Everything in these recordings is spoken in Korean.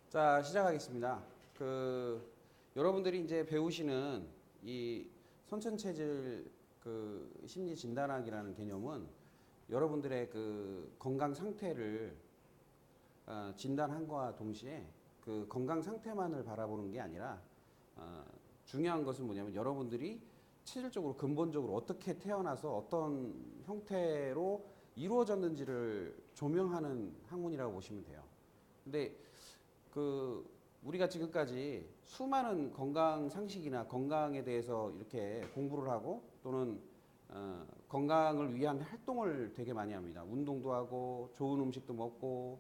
자, 시작하겠습니다. 여러분들이 이제 배우시는 이 선천체질 심리 진단학이라는 개념은 여러분들의 건강 상태를 진단함과 동시에 그 건강 상태만을 바라보는 게 아니라 중요한 것은 뭐냐면 여러분들이 체질적으로 근본적으로 어떻게 태어나서 어떤 형태로 이루어졌는지를 조명하는 학문이라고 보시면 돼요. 근데 우리가 지금까지 수많은 건강 상식이나 건강에 대해서 이렇게 공부를 하고 또는 건강을 위한 활동을 되게 많이 합니다. 운동도 하고 좋은 음식도 먹고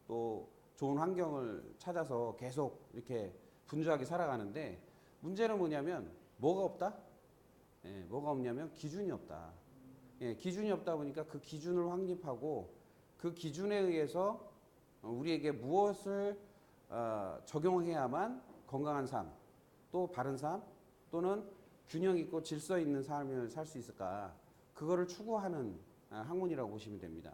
또 좋은 환경을 찾아서 계속 이렇게 분주하게 살아가는데 문제는 뭐냐면 뭐가 없다? 예, 뭐가 없냐면 기준이 없다. 예, 기준이 없다 보니까 그 기준을 확립하고 그 기준에 의해서 우리에게 무엇을 적용해야만 건강한 삶, 또 바른 삶, 또는 균형 있고 질서 있는 삶을 살 수 있을까? 그거를 추구하는 학문이라고 보시면 됩니다.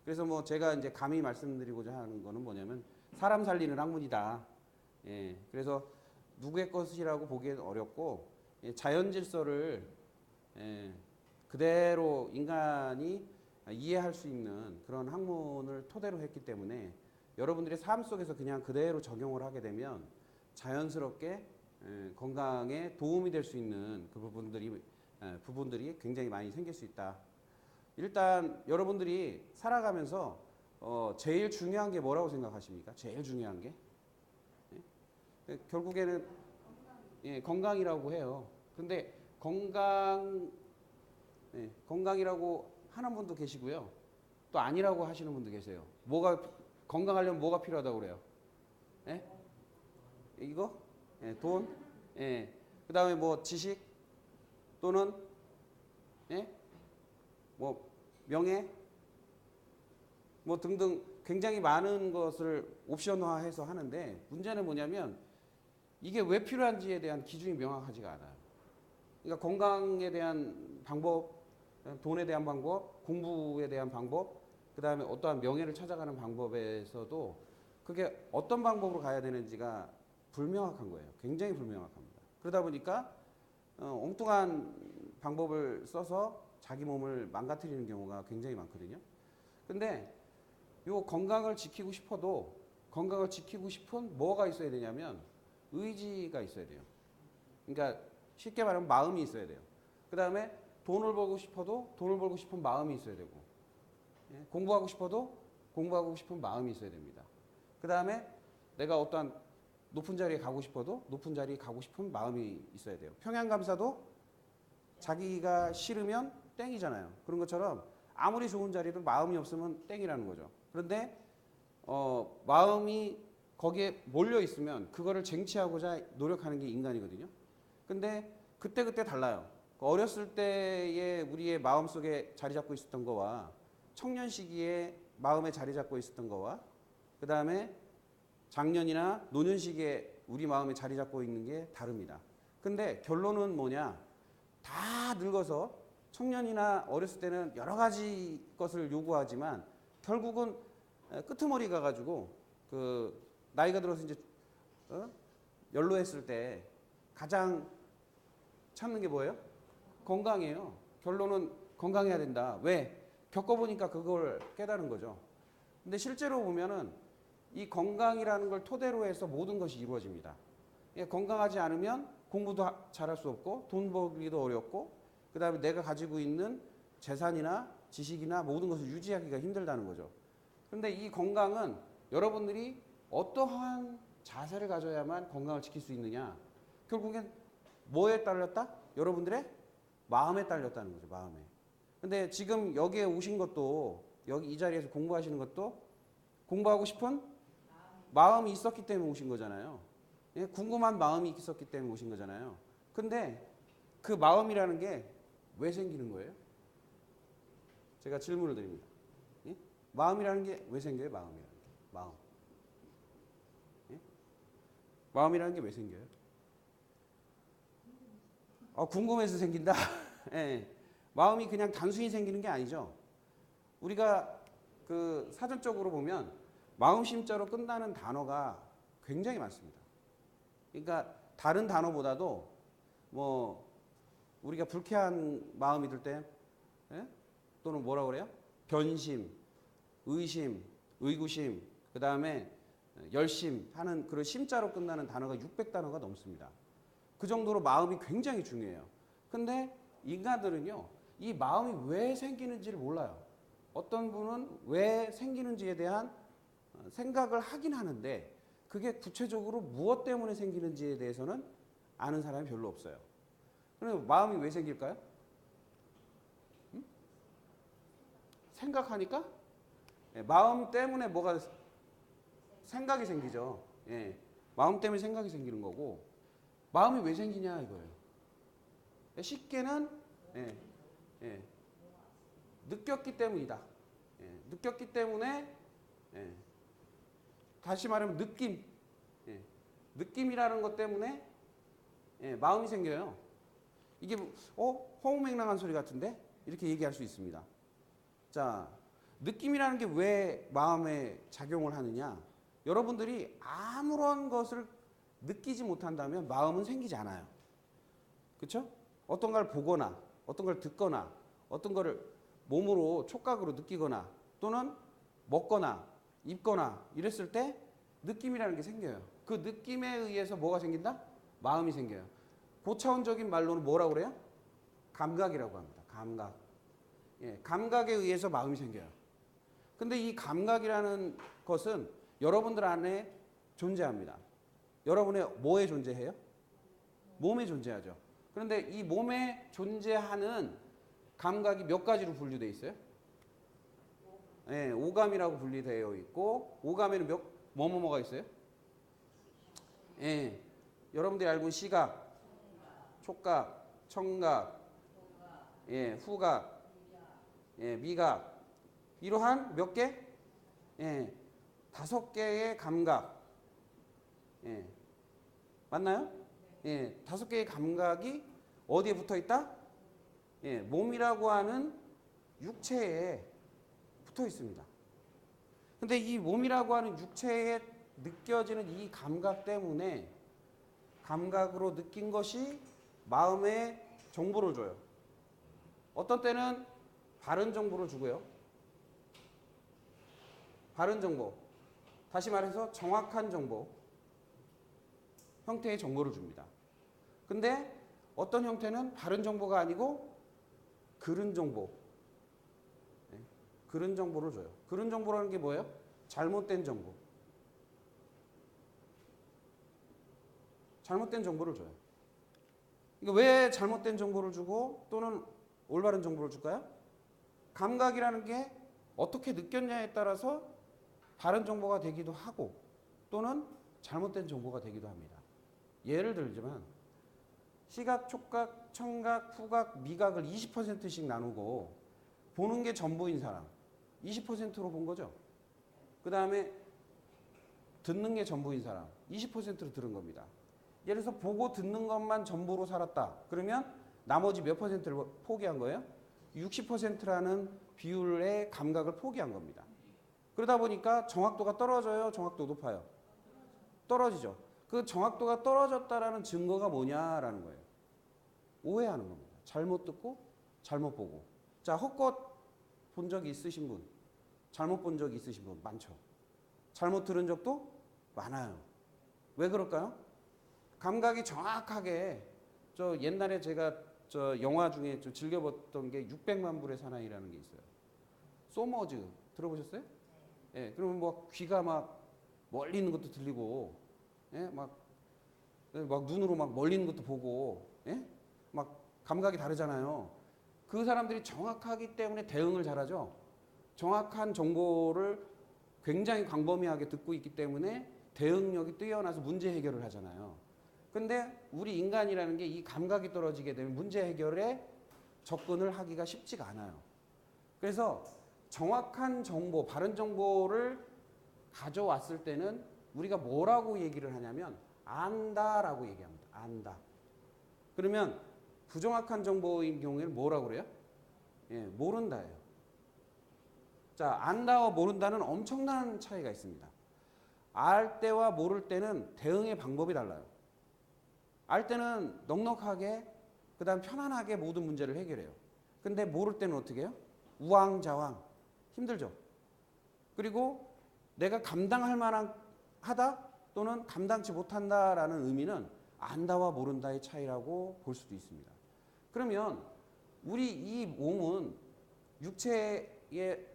그래서 뭐 제가 이제 감히 말씀드리고자 하는 거는 뭐냐면 사람 살리는 학문이다. 예, 그래서 누구의 것이라고 보기엔 어렵고 자연 질서를 그대로 인간이 이해할 수 있는 그런 학문을 토대로 했기 때문에 여러분들의 삶 속에서 그냥 그대로 적용을 하게 되면 자연스럽게 건강에 도움이 될 수 있는 그 부분들이 굉장히 많이 생길 수 있다. 일단 여러분들이 살아가면서 제일 중요한 게 뭐라고 생각하십니까? 제일 중요한 게? 결국에는 건강이라고 해요. 근데 건강이라고 하는 분도 계시고요. 또 아니라고 하시는 분도 계세요. 건강하려면 뭐가 필요하다고 그래요? 예? 이거? 예, 돈? 예. 그 다음에 뭐 지식? 또는, 예? 뭐 명예? 뭐 등등 굉장히 많은 것을 옵션화해서 하는데 문제는 뭐냐면 이게 왜 필요한지에 대한 기준이 명확하지가 않아요. 그러니까 건강에 대한 방법, 돈에 대한 방법, 공부에 대한 방법, 그 다음에 어떠한 명예를 찾아가는 방법에서도 그게 어떤 방법으로 가야 되는지가 불명확한 거예요. 굉장히 불명확합니다. 그러다 보니까 엉뚱한 방법을 써서 자기 몸을 망가뜨리는 경우가 굉장히 많거든요. 근데 요 건강을 지키고 싶어도 건강을 지키고 싶은 뭐가 있어야 되냐면 의지가 있어야 돼요. 그러니까 쉽게 말하면 마음이 있어야 돼요. 그 다음에 돈을 벌고 싶어도 돈을 벌고 싶은 마음이 있어야 되고, 공부하고 싶어도 공부하고 싶은 마음이 있어야 됩니다. 그 다음에 내가 어떠한 높은 자리에 가고 싶어도 높은 자리에 가고 싶은 마음이 있어야 돼요. 평양감사도 자기가 싫으면 땡이잖아요. 그런 것처럼 아무리 좋은 자리도 마음이 없으면 땡이라는 거죠. 그런데 마음이 거기에 몰려 있으면 그거를 쟁취하고자 노력하는 게 인간이거든요. 근데 그때 달라요. 어렸을 때의 우리의 마음속에 자리 잡고 있었던 거와 청년 시기에 마음에 자리 잡고 있었던 거와 그 다음에 장년이나 노년 시기에 우리 마음에 자리 잡고 있는 게 다릅니다. 근데 결론은 뭐냐? 다 늙어서 청년이나 어렸을 때는 여러 가지 것을 요구하지만 결국은 끄트머리 가가지고 나이가 들어서 이제 연로했을 때 가장 찾는 게 뭐예요? 건강이에요. 결론은 건강해야 된다. 왜? 겪어보니까 그걸 깨달은 거죠. 근데 실제로 보면은 이 건강이라는 걸 토대로 해서 모든 것이 이루어집니다. 건강하지 않으면 공부도 잘할 수 없고 돈 벌기도 어렵고 그 다음에 내가 가지고 있는 재산이나 지식이나 모든 것을 유지하기가 힘들다는 거죠. 그런데 이 건강은 여러분들이 어떠한 자세를 가져야만 건강을 지킬 수 있느냐? 결국엔 뭐에 딸렸다? 여러분들의 마음에 딸렸다는 거죠. 마음에. 근데 지금 여기에 오신 것도 여기 이 자리에서 공부하시는 것도 공부하고 싶은 마음이 있었기 때문에 오신 거잖아요. 궁금한 마음이 있었기 때문에 오신 거잖아요. 근데 그 마음이라는 게 왜 생기는 거예요? 제가 질문을 드립니다. 마음이라는 게 왜 생겨요? 마음이라는 게. 마음. 마음이라는 게 왜 생겨요? 궁금해서 생긴다? 예. 마음이 그냥 단순히 생기는 게 아니죠. 우리가 사전적으로 보면 마음심자로 끝나는 단어가 굉장히 많습니다. 그러니까 다른 단어보다도 뭐 우리가 불쾌한 마음이 들 때, 예? 또는 뭐라 그래요? 변심, 의심, 의구심, 그 다음에 열심 하는 그런 심자로 끝나는 단어가 600단어가 넘습니다. 그 정도로 마음이 굉장히 중요해요. 근데 인간들은요, 이 마음이 왜 생기는지를 몰라요. 어떤 분은 왜 생기는지에 대한 생각을 하긴 하는데 그게 구체적으로 무엇 때문에 생기는지에 대해서는 아는 사람이 별로 없어요. 그럼 마음이 왜 생길까요? 생각하니까? 예, 마음 때문에 뭐가 생각이 생기죠. 예, 마음 때문에 생각이 생기는 거고 마음이 왜 생기냐 이거예요. 쉽게는 예, 예, 느꼈기 때문이다. 예, 느꼈기 때문에 예, 다시 말하면 느낌, 예, 느낌이라는 것 때문에 예, 마음이 생겨요. 이게 허무맹랑한 소리 같은데 이렇게 얘기할 수 있습니다. 자, 느낌이라는 게 왜 마음에 작용을 하느냐? 여러분들이 아무런 것을 느끼지 못한다면 마음은 생기지 않아요. 그렇죠? 어떤 걸 보거나 어떤 걸 듣거나 어떤 거를 몸으로 촉각으로 느끼거나 또는 먹거나 입거나 이랬을 때 느낌이라는 게 생겨요. 그 느낌에 의해서 뭐가 생긴다? 마음이 생겨요. 고차원적인 말로는 뭐라고 그래요? 감각이라고 합니다. 감각. 예, 감각에 의해서 마음이 생겨요. 근데 이 감각이라는 것은 여러분들 안에 존재합니다. 여러분의 뭐에 존재해요? 몸에 존재하죠. 그런데 이 몸에 존재하는 감각이 몇 가지로 분류되어 있어요? 예, 오감이라고 분리되어 있고 오감에는 뭐가 있어요? 예, 여러분들이 알고 있는 시각, 촉각, 청각, 예, 후각, 예, 미각 이러한 몇 개? 예, 5개의 감각. 예, 맞나요? 예, 5개의 감각이 어디에 붙어 있다? 예, 몸이라고 하는 육체에 붙어 있습니다. 근데 이 몸이라고 하는 육체에 느껴지는 이 감각 때문에 감각으로 느낀 것이 마음에 정보를 줘요. 어떤 때는 바른 정보를 주고요. 바른 정보. 다시 말해서 정확한 정보. 형태의 정보를 줍니다. 근데 어떤 형태는 바른 정보가 아니고 그른 정보. 네, 그른 정보를 줘요. 그른 정보라는 게 뭐예요? 잘못된 정보. 잘못된 정보를 줘요. 그러니까 왜 잘못된 정보를 주고 또는 올바른 정보를 줄까요? 감각이라는 게 어떻게 느꼈냐에 따라서 바른 정보가 되기도 하고 또는 잘못된 정보가 되기도 합니다. 예를 들지만 시각, 촉각, 청각, 후각, 미각을 20%씩 나누고 보는 게 전부인 사람 20%로 본 거죠. 그 다음에 듣는 게 전부인 사람 20%로 들은 겁니다. 예를 들어서 보고 듣는 것만 전부로 살았다. 그러면 나머지 몇 퍼센트를 포기한 거예요? 60%라는 비율의 감각을 포기한 겁니다. 그러다 보니까 정확도가 떨어져요? 정확도 높아요? 떨어지죠. 그 정확도가 떨어졌다라는 증거가 뭐냐라는 거예요. 오해하는 겁니다. 잘못 듣고 잘못 보고. 자, 헛것 본 적이 있으신 분, 잘못 본 적이 있으신 분 많죠. 잘못 들은 적도 많아요. 왜 그럴까요? 감각이 정확하게 저 옛날에 제가 저 영화 중에 좀 즐겨봤던 게 600만 불의 사나이라는 게 있어요. 소머즈 들어보셨어요? 예, 그러면 뭐 귀가 막 멀리 있는 것도 들리고, 예, 막 눈으로 막 멀리 있는 것도 보고, 예, 막 감각이 다르잖아요. 그 사람들이 정확하기 때문에 대응을 잘하죠. 정확한 정보를 굉장히 광범위하게 듣고 있기 때문에 대응력이 뛰어나서 문제 해결을 하잖아요. 근데 우리 인간이라는 게 이 감각이 떨어지게 되면 문제 해결에 접근을 하기가 쉽지가 않아요. 그래서 정확한 정보, 바른 정보를 가져왔을 때는 우리가 뭐라고 얘기를 하냐면 안다라고 얘기합니다. 안다. 그러면 부정확한 정보인 경우에는 뭐라고 그래요? 예, 모른다예요. 자, 안다와 모른다는 엄청난 차이가 있습니다. 알 때와 모를 때는 대응의 방법이 달라요. 알 때는 넉넉하게 그다음 편안하게 모든 문제를 해결해요. 근데 모를 때는 어떻게 해요? 우왕좌왕 힘들죠. 그리고 내가 감당할 만한 하다 또는 감당치 못한다라는 의미는 안다와 모른다의 차이라고 볼 수도 있습니다. 그러면 우리 이 몸은 육체에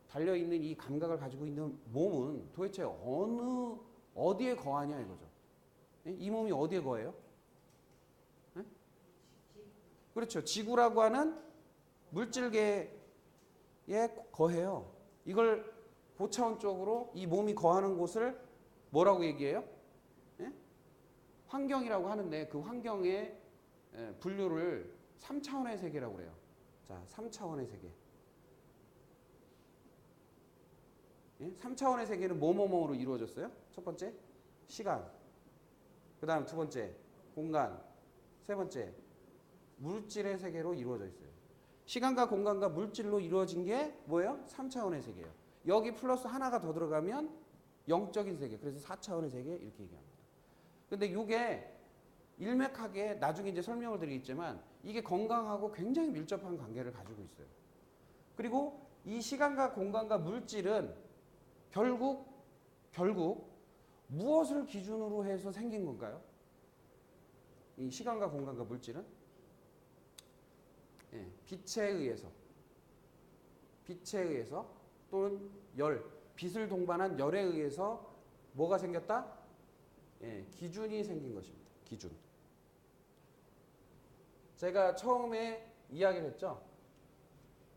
달려있는 이 감각을 가지고 있는 몸은 도대체 어디에 거하냐 이거죠. 이 몸이 어디에 거해요? 네? 그렇죠. 지구라고 하는 물질계에 거해요. 이걸 고차원적으로 이 몸이 거하는 곳을 뭐라고 얘기해요? 네? 환경이라고 하는데 그 환경의 분류를 3차원의 세계라고 그래요. 자, 3차원의 세계. 3차원의 세계는 뭐뭐뭐로 이루어졌어요? 첫 번째, 시간. 그 다음 두 번째, 공간. 세 번째, 물질의 세계로 이루어져 있어요. 시간과 공간과 물질로 이루어진 게 뭐예요? 3차원의 세계예요. 여기 플러스 하나가 더 들어가면 영적인 세계. 그래서 4차원의 세계 이렇게 얘기합니다. 근데 이게 일맥하게 나중에 이제 설명을 드리겠지만 이게 건강하고 굉장히 밀접한 관계를 가지고 있어요. 그리고 이 시간과 공간과 물질은 결국 무엇을 기준으로 해서 생긴 건가요? 이 시간과 공간과 물질은 빛에 의해서 또는 빛을 동반한 열에 의해서 뭐가 생겼다? 기준이 생긴 것입니다. 기준. 제가 처음에 이야기를 했죠.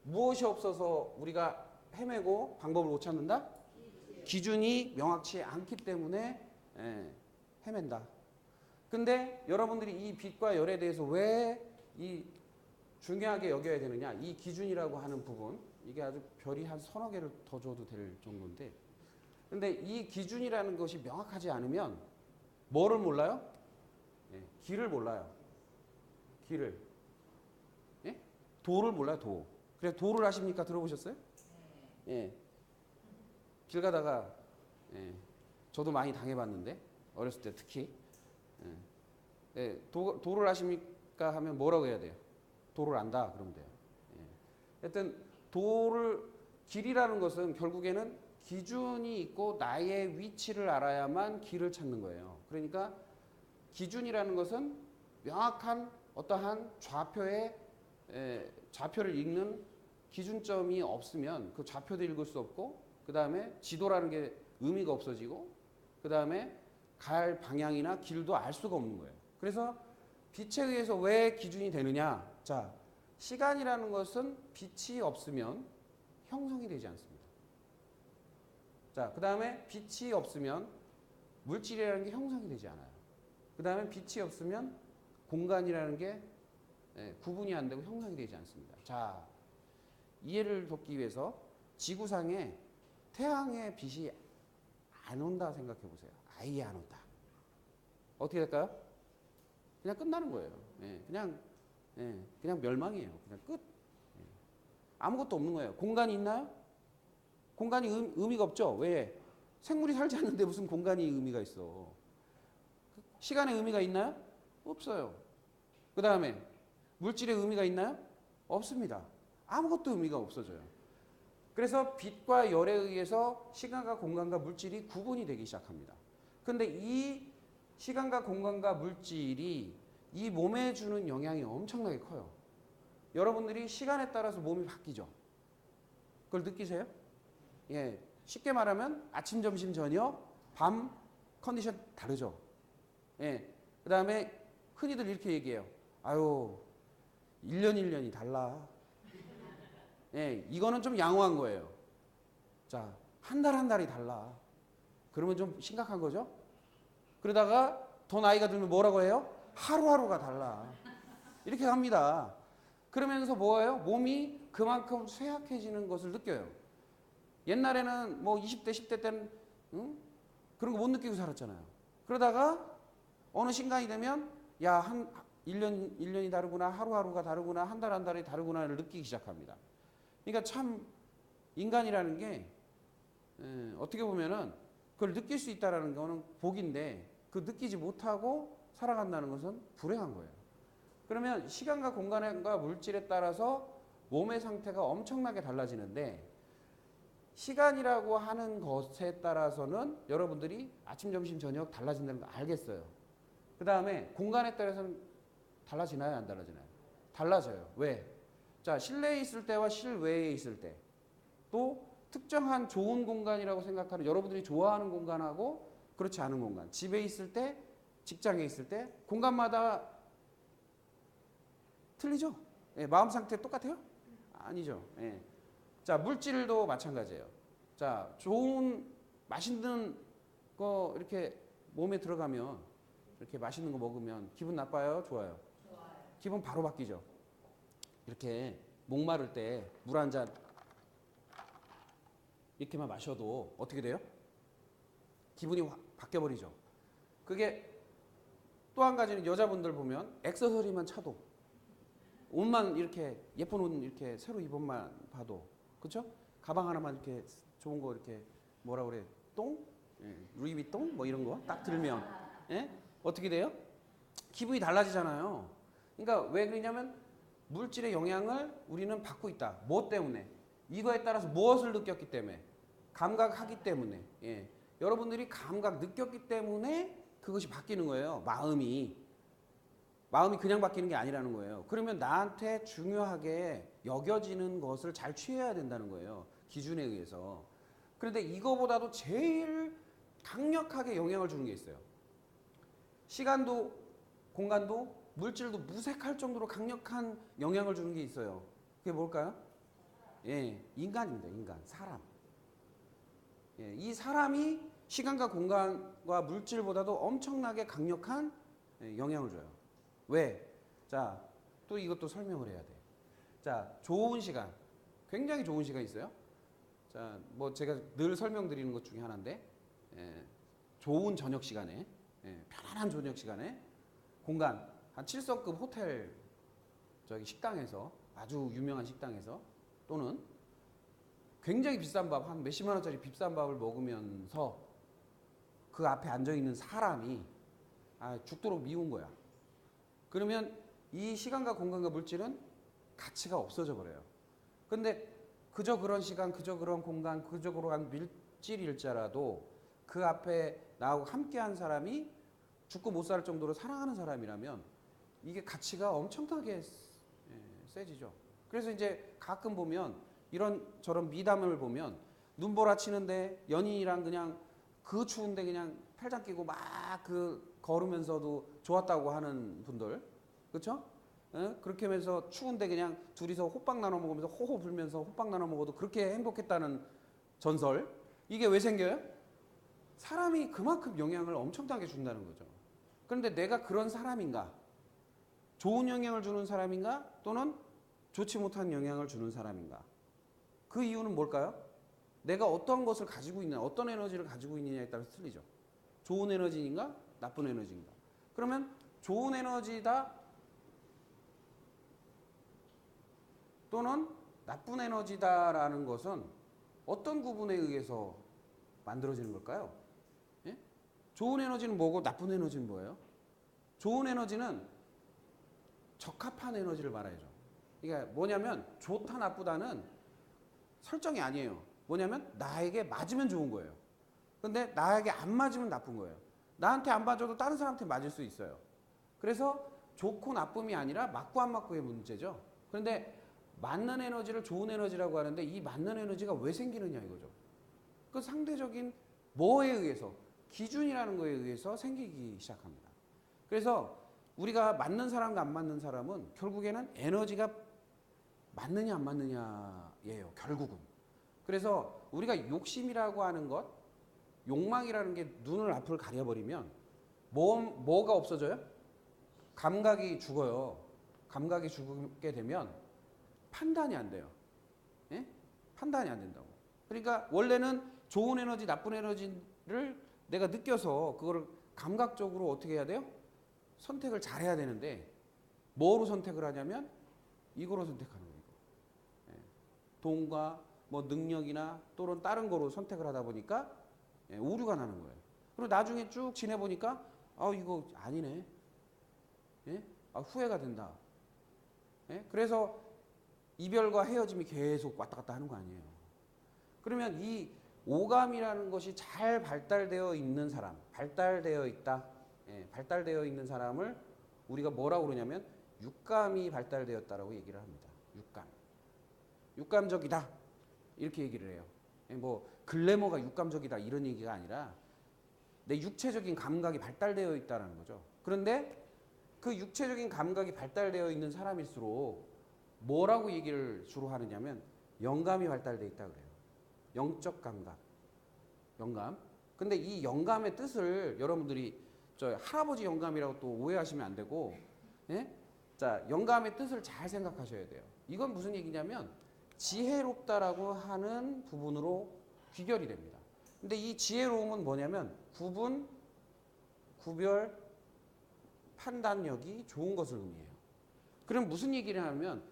무엇이 없어서 우리가 헤매고 방법을 못 찾는다? 기준이 명확치 않기 때문에 헤맨다. 근데 여러분들이 이 빛과 열에 대해서 왜 이 중요하게 여겨야 되느냐? 이 기준이라고 하는 부분, 이게 아주 별이 한 서너 개를 더 줘도 될 정도인데, 근데 이 기준이라는 것이 명확하지 않으면 뭐를 몰라요? 길을 몰라요. 길을. 도를 몰라요, 도. 그래서 도를 아십니까? 들어보셨어요? 길 가다가 저도 많이 당해봤는데 어렸을 때 특히 도를 아십니까 하면 뭐라고 해야 돼요? 도를 안다 그러면 돼요. 하여튼 길이라는 것은 결국에는 기준이 있고 나의 위치를 알아야만 길을 찾는 거예요. 그러니까 기준이라는 것은 명확한 어떠한 좌표를 읽는 기준점이 없으면 그 좌표도 읽을 수 없고 그 다음에 지도라는 게 의미가 없어지고 그 다음에 갈 방향이나 길도 알 수가 없는 거예요. 그래서 빛에 의해서 왜 기준이 되느냐? 자, 시간이라는 것은 빛이 없으면 형성이 되지 않습니다. 자, 그 다음에 빛이 없으면 물질이라는 게 형성이 되지 않아요. 그 다음에 빛이 없으면 공간이라는 게 구분이 안 되고 형성이 되지 않습니다. 자, 이해를 돕기 위해서 지구상에 태양의 빛이 안 온다 생각해 보세요. 아예 안 온다. 어떻게 될까요? 그냥 끝나는 거예요. 그냥 멸망이에요. 그냥 끝. 아무것도 없는 거예요. 공간이 있나요? 공간이 의미가 없죠. 왜? 생물이 살지 않는데 무슨 공간이 의미가 있어. 시간의 의미가 있나요? 없어요. 그 다음에 물질의 의미가 있나요? 없습니다. 아무것도 의미가 없어져요. 그래서 빛과 열에 의해서 시간과 공간과 물질이 구분이 되기 시작합니다. 그런데 이 시간과 공간과 물질이 이 몸에 주는 영향이 엄청나게 커요. 여러분들이 시간에 따라서 몸이 바뀌죠. 그걸 느끼세요? 쉽게 말하면 아침, 점심, 저녁, 밤 컨디션 다르죠. 그 다음에 흔히들 이렇게 얘기해요. 아유, 1년이 달라. 이거는 좀 양호한 거예요. 자, 한 달이 달라. 그러면 좀 심각한 거죠? 그러다가 더 나이가 들면 뭐라고 해요? 하루하루가 달라. 이렇게 합니다. 그러면서 뭐예요? 몸이 그만큼 쇠약해지는 것을 느껴요. 옛날에는 뭐 20대, 10대 때는 그런 거 못 느끼고 살았잖아요. 그러다가 어느 순간이 되면 야, 1년이 다르구나, 하루하루가 다르구나, 한 달이 다르구나를 느끼기 시작합니다. 그러니까 참 인간이라는 게 어떻게 보면은 그걸 느낄 수 있다는 거는 복인데 그 느끼지 못하고 살아간다는 것은 불행한 거예요. 그러면 시간과 공간과 물질에 따라서 몸의 상태가 엄청나게 달라지는데 시간이라고 하는 것에 따라서는 여러분들이 아침, 점심, 저녁 달라진다는 거 알겠어요. 그 다음에 공간에 따라서는 달라지나요? 안 달라지나요? 달라져요. 왜? 자, 실내에 있을 때와 실외에 있을 때 또 특정한 좋은 공간이라고 생각하는 여러분들이 좋아하는 공간하고 그렇지 않은 공간, 집에 있을 때, 직장에 있을 때 공간마다 틀리죠? 예, 마음 상태 똑같아요? 아니죠. 예. 자, 물질도 마찬가지예요. 자, 좋은 맛있는 거 이렇게 몸에 들어가면 이렇게 맛있는 거 먹으면 기분 나빠요? 좋아요? 기분 바로 바뀌죠. 이렇게 목마를 때 물 한 잔 이렇게만 마셔도 어떻게 돼요? 기분이 바뀌어버리죠. 그게 또 한 가지는 여자분들 보면 액세서리만 차도 옷만 이렇게 예쁜 옷 이렇게 새로 입은만 봐도 그렇죠? 가방 하나만 이렇게 좋은 거 이렇게 뭐라 그래? 똥? 예, 루이비똥? 뭐 이런 거 딱 들면 예? 어떻게 돼요? 기분이 달라지잖아요. 그러니까 왜 그러냐면 물질의 영향을 우리는 받고 있다. 뭐 때문에? 이거에 따라서 무엇을 느꼈기 때문에? 감각하기 때문에. 예. 여러분들이 감각 느꼈기 때문에 그것이 바뀌는 거예요. 마음이 그냥 바뀌는 게 아니라는 거예요. 그러면 나한테 중요하게 여겨지는 것을 잘 취해야 된다는 거예요. 기준에 의해서. 그런데 이거보다도 제일 강력하게 영향을 주는 게 있어요. 시간도 공간도 물질도 무색할 정도로 강력한 영향을 주는 게 있어요. 그게 뭘까요? 예, 인간입니다. 인간, 사람. 예, 이 사람이 시간과 공간과 물질보다도 엄청나게 강력한 영향을 줘요. 왜? 자, 또 이것도 설명을 해야 돼. 자, 좋은 시간. 굉장히 좋은 시간 있어요. 자, 뭐 제가 늘 설명드리는 것 중에 하나인데, 좋은 저녁 시간에, 편안한 저녁 시간에, 공간, 한 7성급 호텔, 저기 식당에서, 아주 유명한 식당에서, 또는 굉장히 비싼 밥, 한 몇십만 원짜리 비싼 밥을 먹으면서 그 앞에 앉아있는 사람이 죽도록 미운 거야. 그러면 이 시간과 공간과 물질은 가치가 없어져 버려요. 근데 그저 그런 시간, 그저 그런 공간, 그저 그런 물질일자라도 그 앞에 나하고 함께한 사람이 죽고 못 살 정도로 사랑하는 사람이라면 이게 가치가 엄청나게 세지죠. 그래서 이제 가끔 보면 이런 저런 미담을 보면 눈보라 치는데 연인이랑 그냥 그 추운데 그냥 팔짱 끼고 막 그 걸으면서도 좋았다고 하는 분들, 그렇죠? 그렇게 하면서 추운데 그냥 둘이서 호빵 나눠 먹으면서 호호 불면서 호빵 나눠 먹어도 그렇게 행복했다는 전설. 이게 왜 생겨요? 사람이 그만큼 영향을 엄청나게 준다는 거죠. 그런데 내가 그런 사람인가? 좋은 영향을 주는 사람인가? 또는 좋지 못한 영향을 주는 사람인가? 그 이유는 뭘까요? 내가 어떤 것을 가지고 있느냐, 어떤 에너지를 가지고 있느냐에 따라서 틀리죠. 좋은 에너지인가? 나쁜 에너지인가? 그러면 좋은 에너지다 또는 나쁜 에너지다라는 것은 어떤 구분에 의해서 만들어지는 걸까요? 예? 좋은 에너지는 뭐고 나쁜 에너지는 뭐예요? 좋은 에너지는 적합한 에너지를 말해야죠. 그러니까 뭐냐면 좋다 나쁘다는 설정이 아니에요. 뭐냐면 나에게 맞으면 좋은 거예요. 근데 나에게 안 맞으면 나쁜 거예요. 나한테 안 맞아도 다른 사람한테 맞을 수 있어요. 그래서 좋고 나쁨이 아니라 맞고 안 맞고의 문제죠. 그런데 맞는 에너지를 좋은 에너지라고 하는데 이 맞는 에너지가 왜 생기느냐 이거죠. 그 상대적인 뭐에 의해서 기준이라는 거에 의해서 생기기 시작합니다. 그래서 우리가 맞는 사람과 안 맞는 사람은 결국에는 에너지가 맞느냐 안 맞느냐예요. 결국은. 그래서 우리가 욕심이라고 하는 것, 욕망이라는 게 눈을 앞을 가려버리면 뭐가 없어져요? 감각이 죽어요. 감각이 죽게 되면 판단이 안 돼요. 예? 판단이 안 된다고. 그러니까 원래는 좋은 에너지, 나쁜 에너지를 내가 느껴서 그거를 감각적으로 어떻게 해야 돼요? 선택을 잘 해야 되는데 뭐로 선택을 하냐면 이거로 선택하는 거예요. 돈과 뭐 능력이나 또는 다른 거로 선택을 하다 보니까 예, 오류가 나는 거예요. 그리고 나중에 쭉 지내보니까 이거 아니네. 예? 후회가 된다. 예? 그래서 이별과 헤어짐이 계속 왔다 갔다 하는 거 아니에요. 그러면 이 오감이라는 것이 잘 발달되어 있는 사람, 발달되어 있다. 예, 발달되어 있는 사람을 우리가 뭐라고 그러냐면 육감이 발달되었다라고 얘기를 합니다. 육감. 육감적이다. 이렇게 얘기를 해요. 예, 뭐 글래머가 육감적이다 이런 얘기가 아니라 내 육체적인 감각이 발달되어 있다는 거죠. 그런데 그 육체적인 감각이 발달되어 있는 사람일수록 뭐라고 얘기를 주로 하느냐면 영감이 발달되어 있다 그래요. 영적 감각. 영감. 근데 이 영감의 뜻을 여러분들이 저 할아버지 영감이라고 또 오해하시면 안 되고, 예? 자, 영감의 뜻을 잘 생각하셔야 돼요. 이건 무슨 얘기냐면 지혜롭다라고 하는 부분으로 귀결이 됩니다. 근데 이 지혜로움은 뭐냐면 구분, 구별, 판단력이 좋은 것을 의미해요. 그럼 무슨 얘기를 하면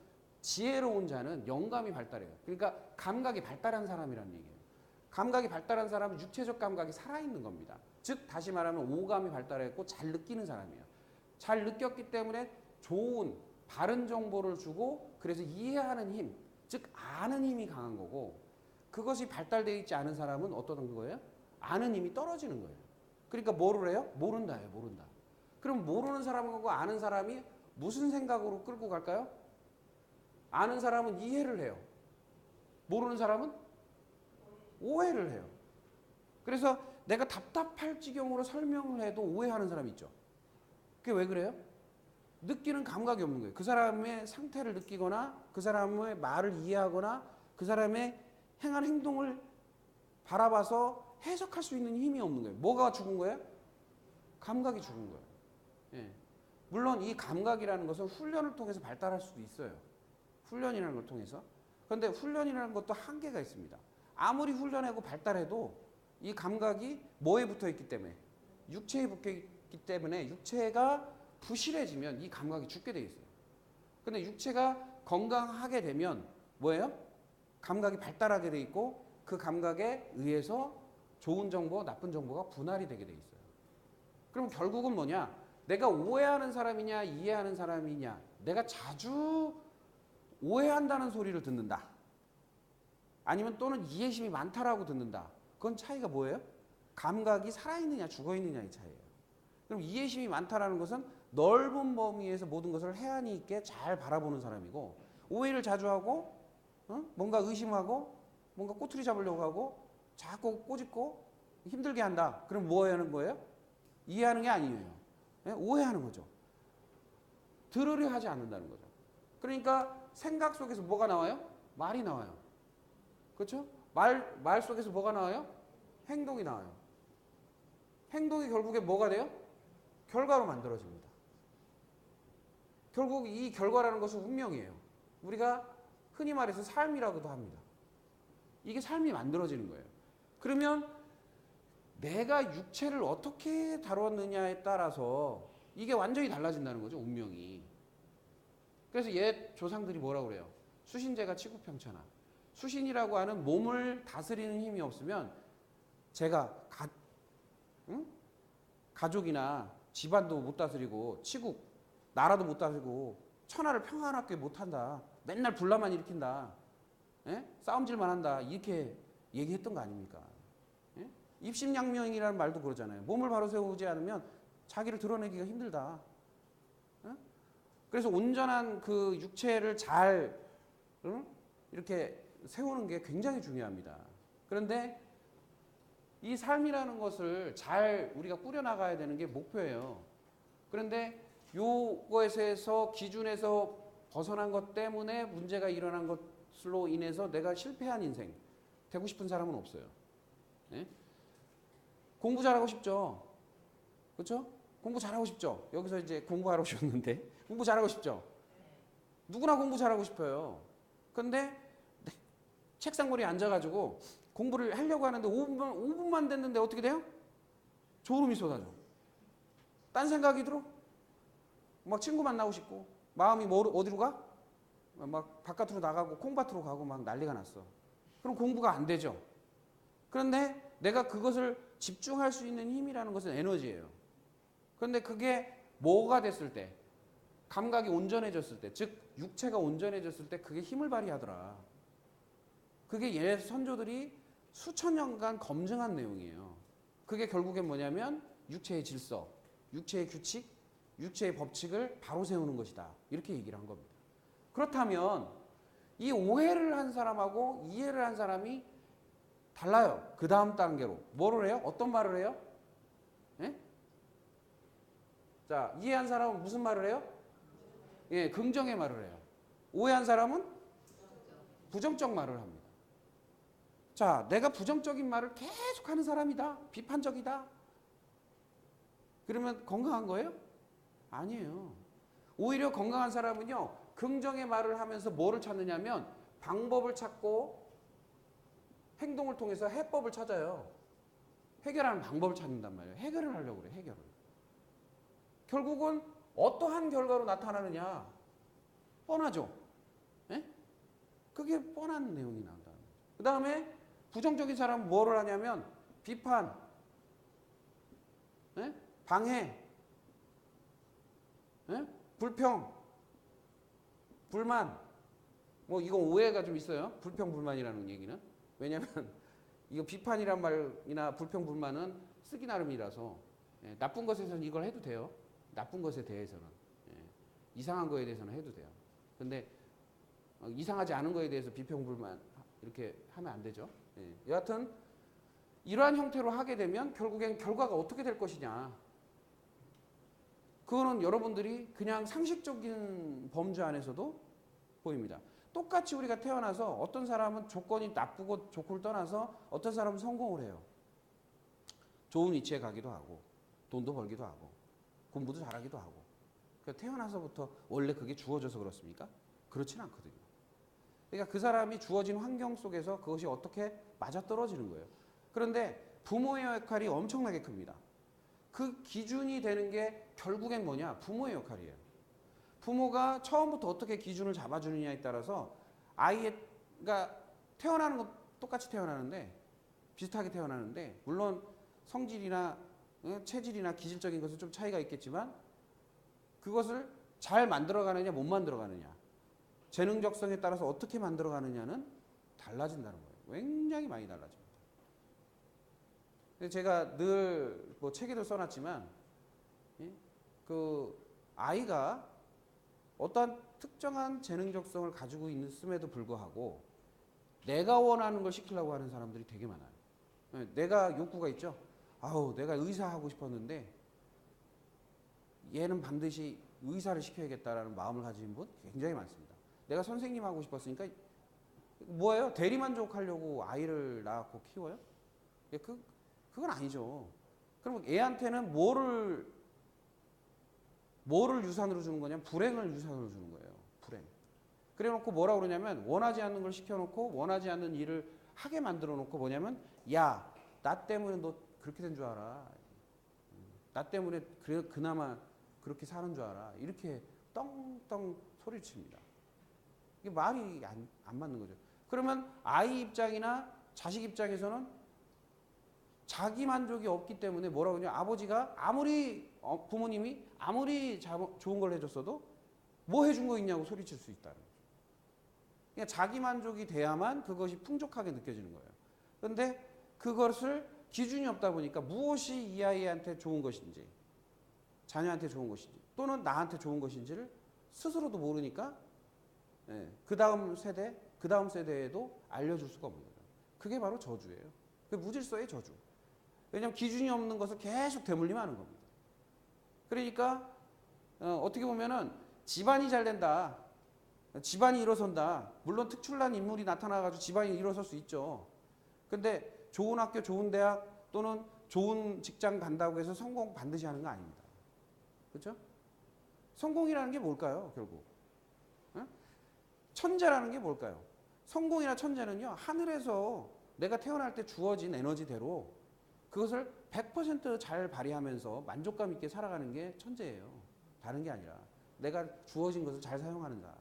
지혜로운 자는 영감이 발달해요. 그러니까 감각이 발달한 사람이라는 얘기예요. 감각이 발달한 사람은 육체적 감각이 살아있는 겁니다. 즉 다시 말하면 오감이 발달했고 잘 느끼는 사람이에요. 잘 느꼈기 때문에 좋은 바른 정보를 주고 그래서 이해하는 힘, 즉 아는 힘이 강한 거고 그것이 발달되어 있지 않은 사람은 어떤 거예요? 아는 힘이 떨어지는 거예요. 그러니까 뭐를 해요? 모른다예요. 모른다. 그럼 모르는 사람하고 아는 사람이 무슨 생각으로 끌고 갈까요? 아는 사람은 이해를 해요. 모르는 사람은 오해를 해요. 그래서 내가 답답할 지경으로 설명을 해도 오해하는 사람이 있죠. 그게 왜 그래요? 느끼는 감각이 없는 거예요. 그 사람의 상태를 느끼거나 그 사람의 말을 이해하거나 그 사람의 행하는 행동을 바라봐서 해석할 수 있는 힘이 없는 거예요. 뭐가 죽은 거예요? 감각이 죽은 거예요. 예. 물론 이 감각이라는 것은 훈련을 통해서 발달할 수도 있어요. 훈련이라는 걸 통해서. 그런데 훈련이라는 것도 한계가 있습니다. 아무리 훈련하고 발달해도 이 감각이 뭐에 붙어 있기 때문에 육체에 붙어 있기 때문에 육체가 부실해지면 이 감각이 죽게 돼 있어요. 근데 육체가 건강하게 되면 뭐예요? 감각이 발달하게 돼 있고 그 감각에 의해서 좋은 정보, 나쁜 정보가 분할이 되게 돼 있어요. 그럼 결국은 뭐냐? 내가 오해하는 사람이냐 이해하는 사람이냐 내가 자주 오해한다는 소리를 듣는다. 아니면 또는 이해심이 많다라고 듣는다. 그건 차이가 뭐예요? 감각이 살아있느냐 죽어있느냐의 차이예요. 그럼 이해심이 많다라는 것은 넓은 범위에서 모든 것을 해안이 있게 잘 바라보는 사람이고 오해를 자주 하고 뭔가 의심하고 뭔가 꼬투리 잡으려고 하고 자꾸 꼬집고 힘들게 한다. 그럼 뭐 하는 거예요? 이해하는 게 아니에요. 오해하는 거죠. 들으려 하지 않는다는 거죠. 그러니까 생각 속에서 뭐가 나와요? 말이 나와요. 그렇죠? 말 속에서 뭐가 나와요? 행동이 나와요. 행동이 결국에 뭐가 돼요? 결과로 만들어집니다. 결국 이 결과라는 것은 운명이에요. 우리가 흔히 말해서 삶이라고도 합니다. 이게 삶이 만들어지는 거예요. 그러면 내가 육체를 어떻게 다뤘느냐에 따라서 이게 완전히 달라진다는 거죠. 운명이. 그래서 옛 조상들이 뭐라고 그래요? 수신제가 치구평천하. 수신이라고 하는 몸을 다스리는 힘이 없으면 제가 가족이나 집안도 못 다스리고 치국, 나라도 못 다스리고 천하를 평안하게 못한다. 맨날 분란만 일으킨다. 예? 싸움질만 한다. 이렇게 얘기했던 거 아닙니까? 예? 입심양명이라는 말도 그러잖아요. 몸을 바로 세우지 않으면 자기를 드러내기가 힘들다. 예? 그래서 온전한 그 육체를 잘 이렇게 세우는 게 굉장히 중요합니다. 그런데 이 삶이라는 것을 잘 우리가 꾸려나가야 되는 게 목표예요. 그런데 요것에서 기준에서 벗어난 것 때문에 문제가 일어난 것으로 인해서 내가 실패한 인생 되고 싶은 사람은 없어요. 네? 공부 잘하고 싶죠? 그렇죠? 공부 잘하고 싶죠? 여기서 이제 공부하러 오셨는데 공부 잘하고 싶죠? 누구나 공부 잘하고 싶어요. 그런데 책상머리에 앉아가지고 공부를 하려고 하는데 5분만 됐는데 어떻게 돼요? 졸음이 쏟아져. 딴 생각이 들어. 막 친구 만나고 싶고 마음이 어디로 가? 막 바깥으로 나가고 콩밭으로 가고 막 난리가 났어. 그럼 공부가 안 되죠. 그런데 내가 그것을 집중할 수 있는 힘이라는 것은 에너지예요. 그런데 그게 뭐가 됐을 때, 감각이 온전해졌을 때, 즉 육체가 온전해졌을 때 그게 힘을 발휘하더라. 그게 옛 선조들이 수천 년간 검증한 내용이에요. 그게 결국엔 뭐냐면 육체의 질서, 육체의 규칙, 육체의 법칙을 바로 세우는 것이다. 이렇게 얘기를 한 겁니다. 그렇다면 이 오해를 한 사람하고 이해를 한 사람이 달라요. 그 다음 단계로. 뭐를 해요? 어떤 말을 해요? 예? 자, 이해한 사람은 무슨 말을 해요? 예, 긍정의 말을 해요. 오해한 사람은 부정적 말을 합니다. 자, 내가 부정적인 말을 계속 하는 사람이다. 비판적이다. 그러면 건강한 거예요? 아니에요. 오히려 건강한 사람은요, 긍정의 말을 하면서 뭐를 찾느냐면 방법을 찾고 행동을 통해서 해법을 찾아요. 해결하는 방법을 찾는단 말이에요. 해결을 하려고 그래요. 해결을. 결국은 어떠한 결과로 나타나느냐? 뻔하죠. 예? 그게 뻔한 내용이 나온다. 그 다음에 부정적인 사람은 뭐를 하냐면 비판, 예? 방해, 예? 불평, 불만. 뭐 이건 오해가 좀 있어요. 불평, 불만이라는 얘기는. 왜냐하면 이거 비판이란 말이나 불평, 불만은 쓰기 나름이라서 예, 나쁜 것에서는 이걸 해도 돼요. 나쁜 것에 대해서는. 예, 이상한 거에 대해서는 해도 돼요. 근데 이상하지 않은 거에 대해서 비평, 불만 이렇게 하면 안 되죠. 예, 여하튼 이러한 형태로 하게 되면 결국엔 결과가 어떻게 될 것이냐. 그거는 여러분들이 그냥 상식적인 범주 안에서도 보입니다. 똑같이 우리가 태어나서 어떤 사람은 조건이 나쁘고 좋고를 떠나서 어떤 사람은 성공을 해요. 좋은 위치에 가기도 하고 돈도 벌기도 하고 공부도 잘하기도 하고. 그러니까 태어나서부터 원래 그게 주어져서 그렇습니까? 그렇진 않거든요. 그러니까 그 사람이 주어진 환경 속에서 그것이 어떻게 맞아떨어지는 거예요. 그런데 부모의 역할이 엄청나게 큽니다. 그 기준이 되는 게 결국엔 뭐냐? 부모의 역할이에요. 부모가 처음부터 어떻게 기준을 잡아주느냐에 따라서 아이가 태어나는 것 똑같이 태어나는데 비슷하게 태어나는데 물론 성질이나 체질이나 기질적인 것은 좀 차이가 있겠지만 그것을 잘 만들어가느냐 못 만들어가느냐 재능적성에 따라서 어떻게 만들어가느냐는 달라진다는 거예요. 굉장히 많이 달라집니다. 제가 늘 뭐 책에도 써놨지만 그 아이가 어떠한 특정한 재능적성을 가지고 있음에도 불구하고 내가 원하는 걸 시키려고 하는 사람들이 되게 많아요. 내가 욕구가 있죠. 아우 내가 의사 하고 싶었는데 얘는 반드시 의사를 시켜야겠다라는 마음을 가진 분 굉장히 많습니다. 내가 선생님 하고 싶었으니까 뭐예요? 대리만족하려고 아이를 낳고 키워요? 그건 아니죠. 그럼 애한테는 뭐를 유산으로 주는 거냐면 불행을 유산으로 주는 거예요. 불행. 그래 놓고 뭐라고 그러냐면 원하지 않는 걸 시켜놓고 원하지 않는 일을 하게 만들어 놓고 뭐냐면 야, 나 때문에 너 그렇게 된 줄 알아. 나 때문에 그나마 그렇게 사는 줄 알아. 이렇게 떵떵 소리를 칩니다. 이게 말이 안 맞는 거죠. 그러면 아이 입장이나 자식 입장에서는 자기 만족이 없기 때문에 뭐라고 하냐. 아버지가 아무리 부모님이 아무리 좋은 걸 해줬어도 뭐 해준 거 있냐고 소리칠 수 있다는 거죠. 그러니까 자기 만족이 돼야만 그것이 풍족하게 느껴지는 거예요. 그런데 그것을 기준이 없다 보니까 무엇이 이 아이한테 좋은 것인지 자녀한테 좋은 것인지 또는 나한테 좋은 것인지를 스스로도 모르니까 그 다음 세대에도 알려줄 수가 없는 거예요. 그게 바로 저주예요. 그 무질서의 저주. 왜냐하면 기준이 없는 것을 계속 되물리면 하는 겁니다. 그러니까 어떻게 보면은 집안이 잘 된다. 집안이 일어선다. 물론 특출난 인물이 나타나가지고 집안이 일어설 수 있죠. 근데 좋은 학교, 좋은 대학 또는 좋은 직장 간다고 해서 성공 반드시 하는 거 아닙니다. 그렇죠? 성공이라는 게 뭘까요? 결국. 천재라는 게 뭘까요? 성공이나 천재는요. 하늘에서 내가 태어날 때 주어진 에너지대로 그것을 100% 잘 발휘하면서 만족감 있게 살아가는 게 천재예요. 다른 게 아니라 내가 주어진 것을 잘 사용하는가.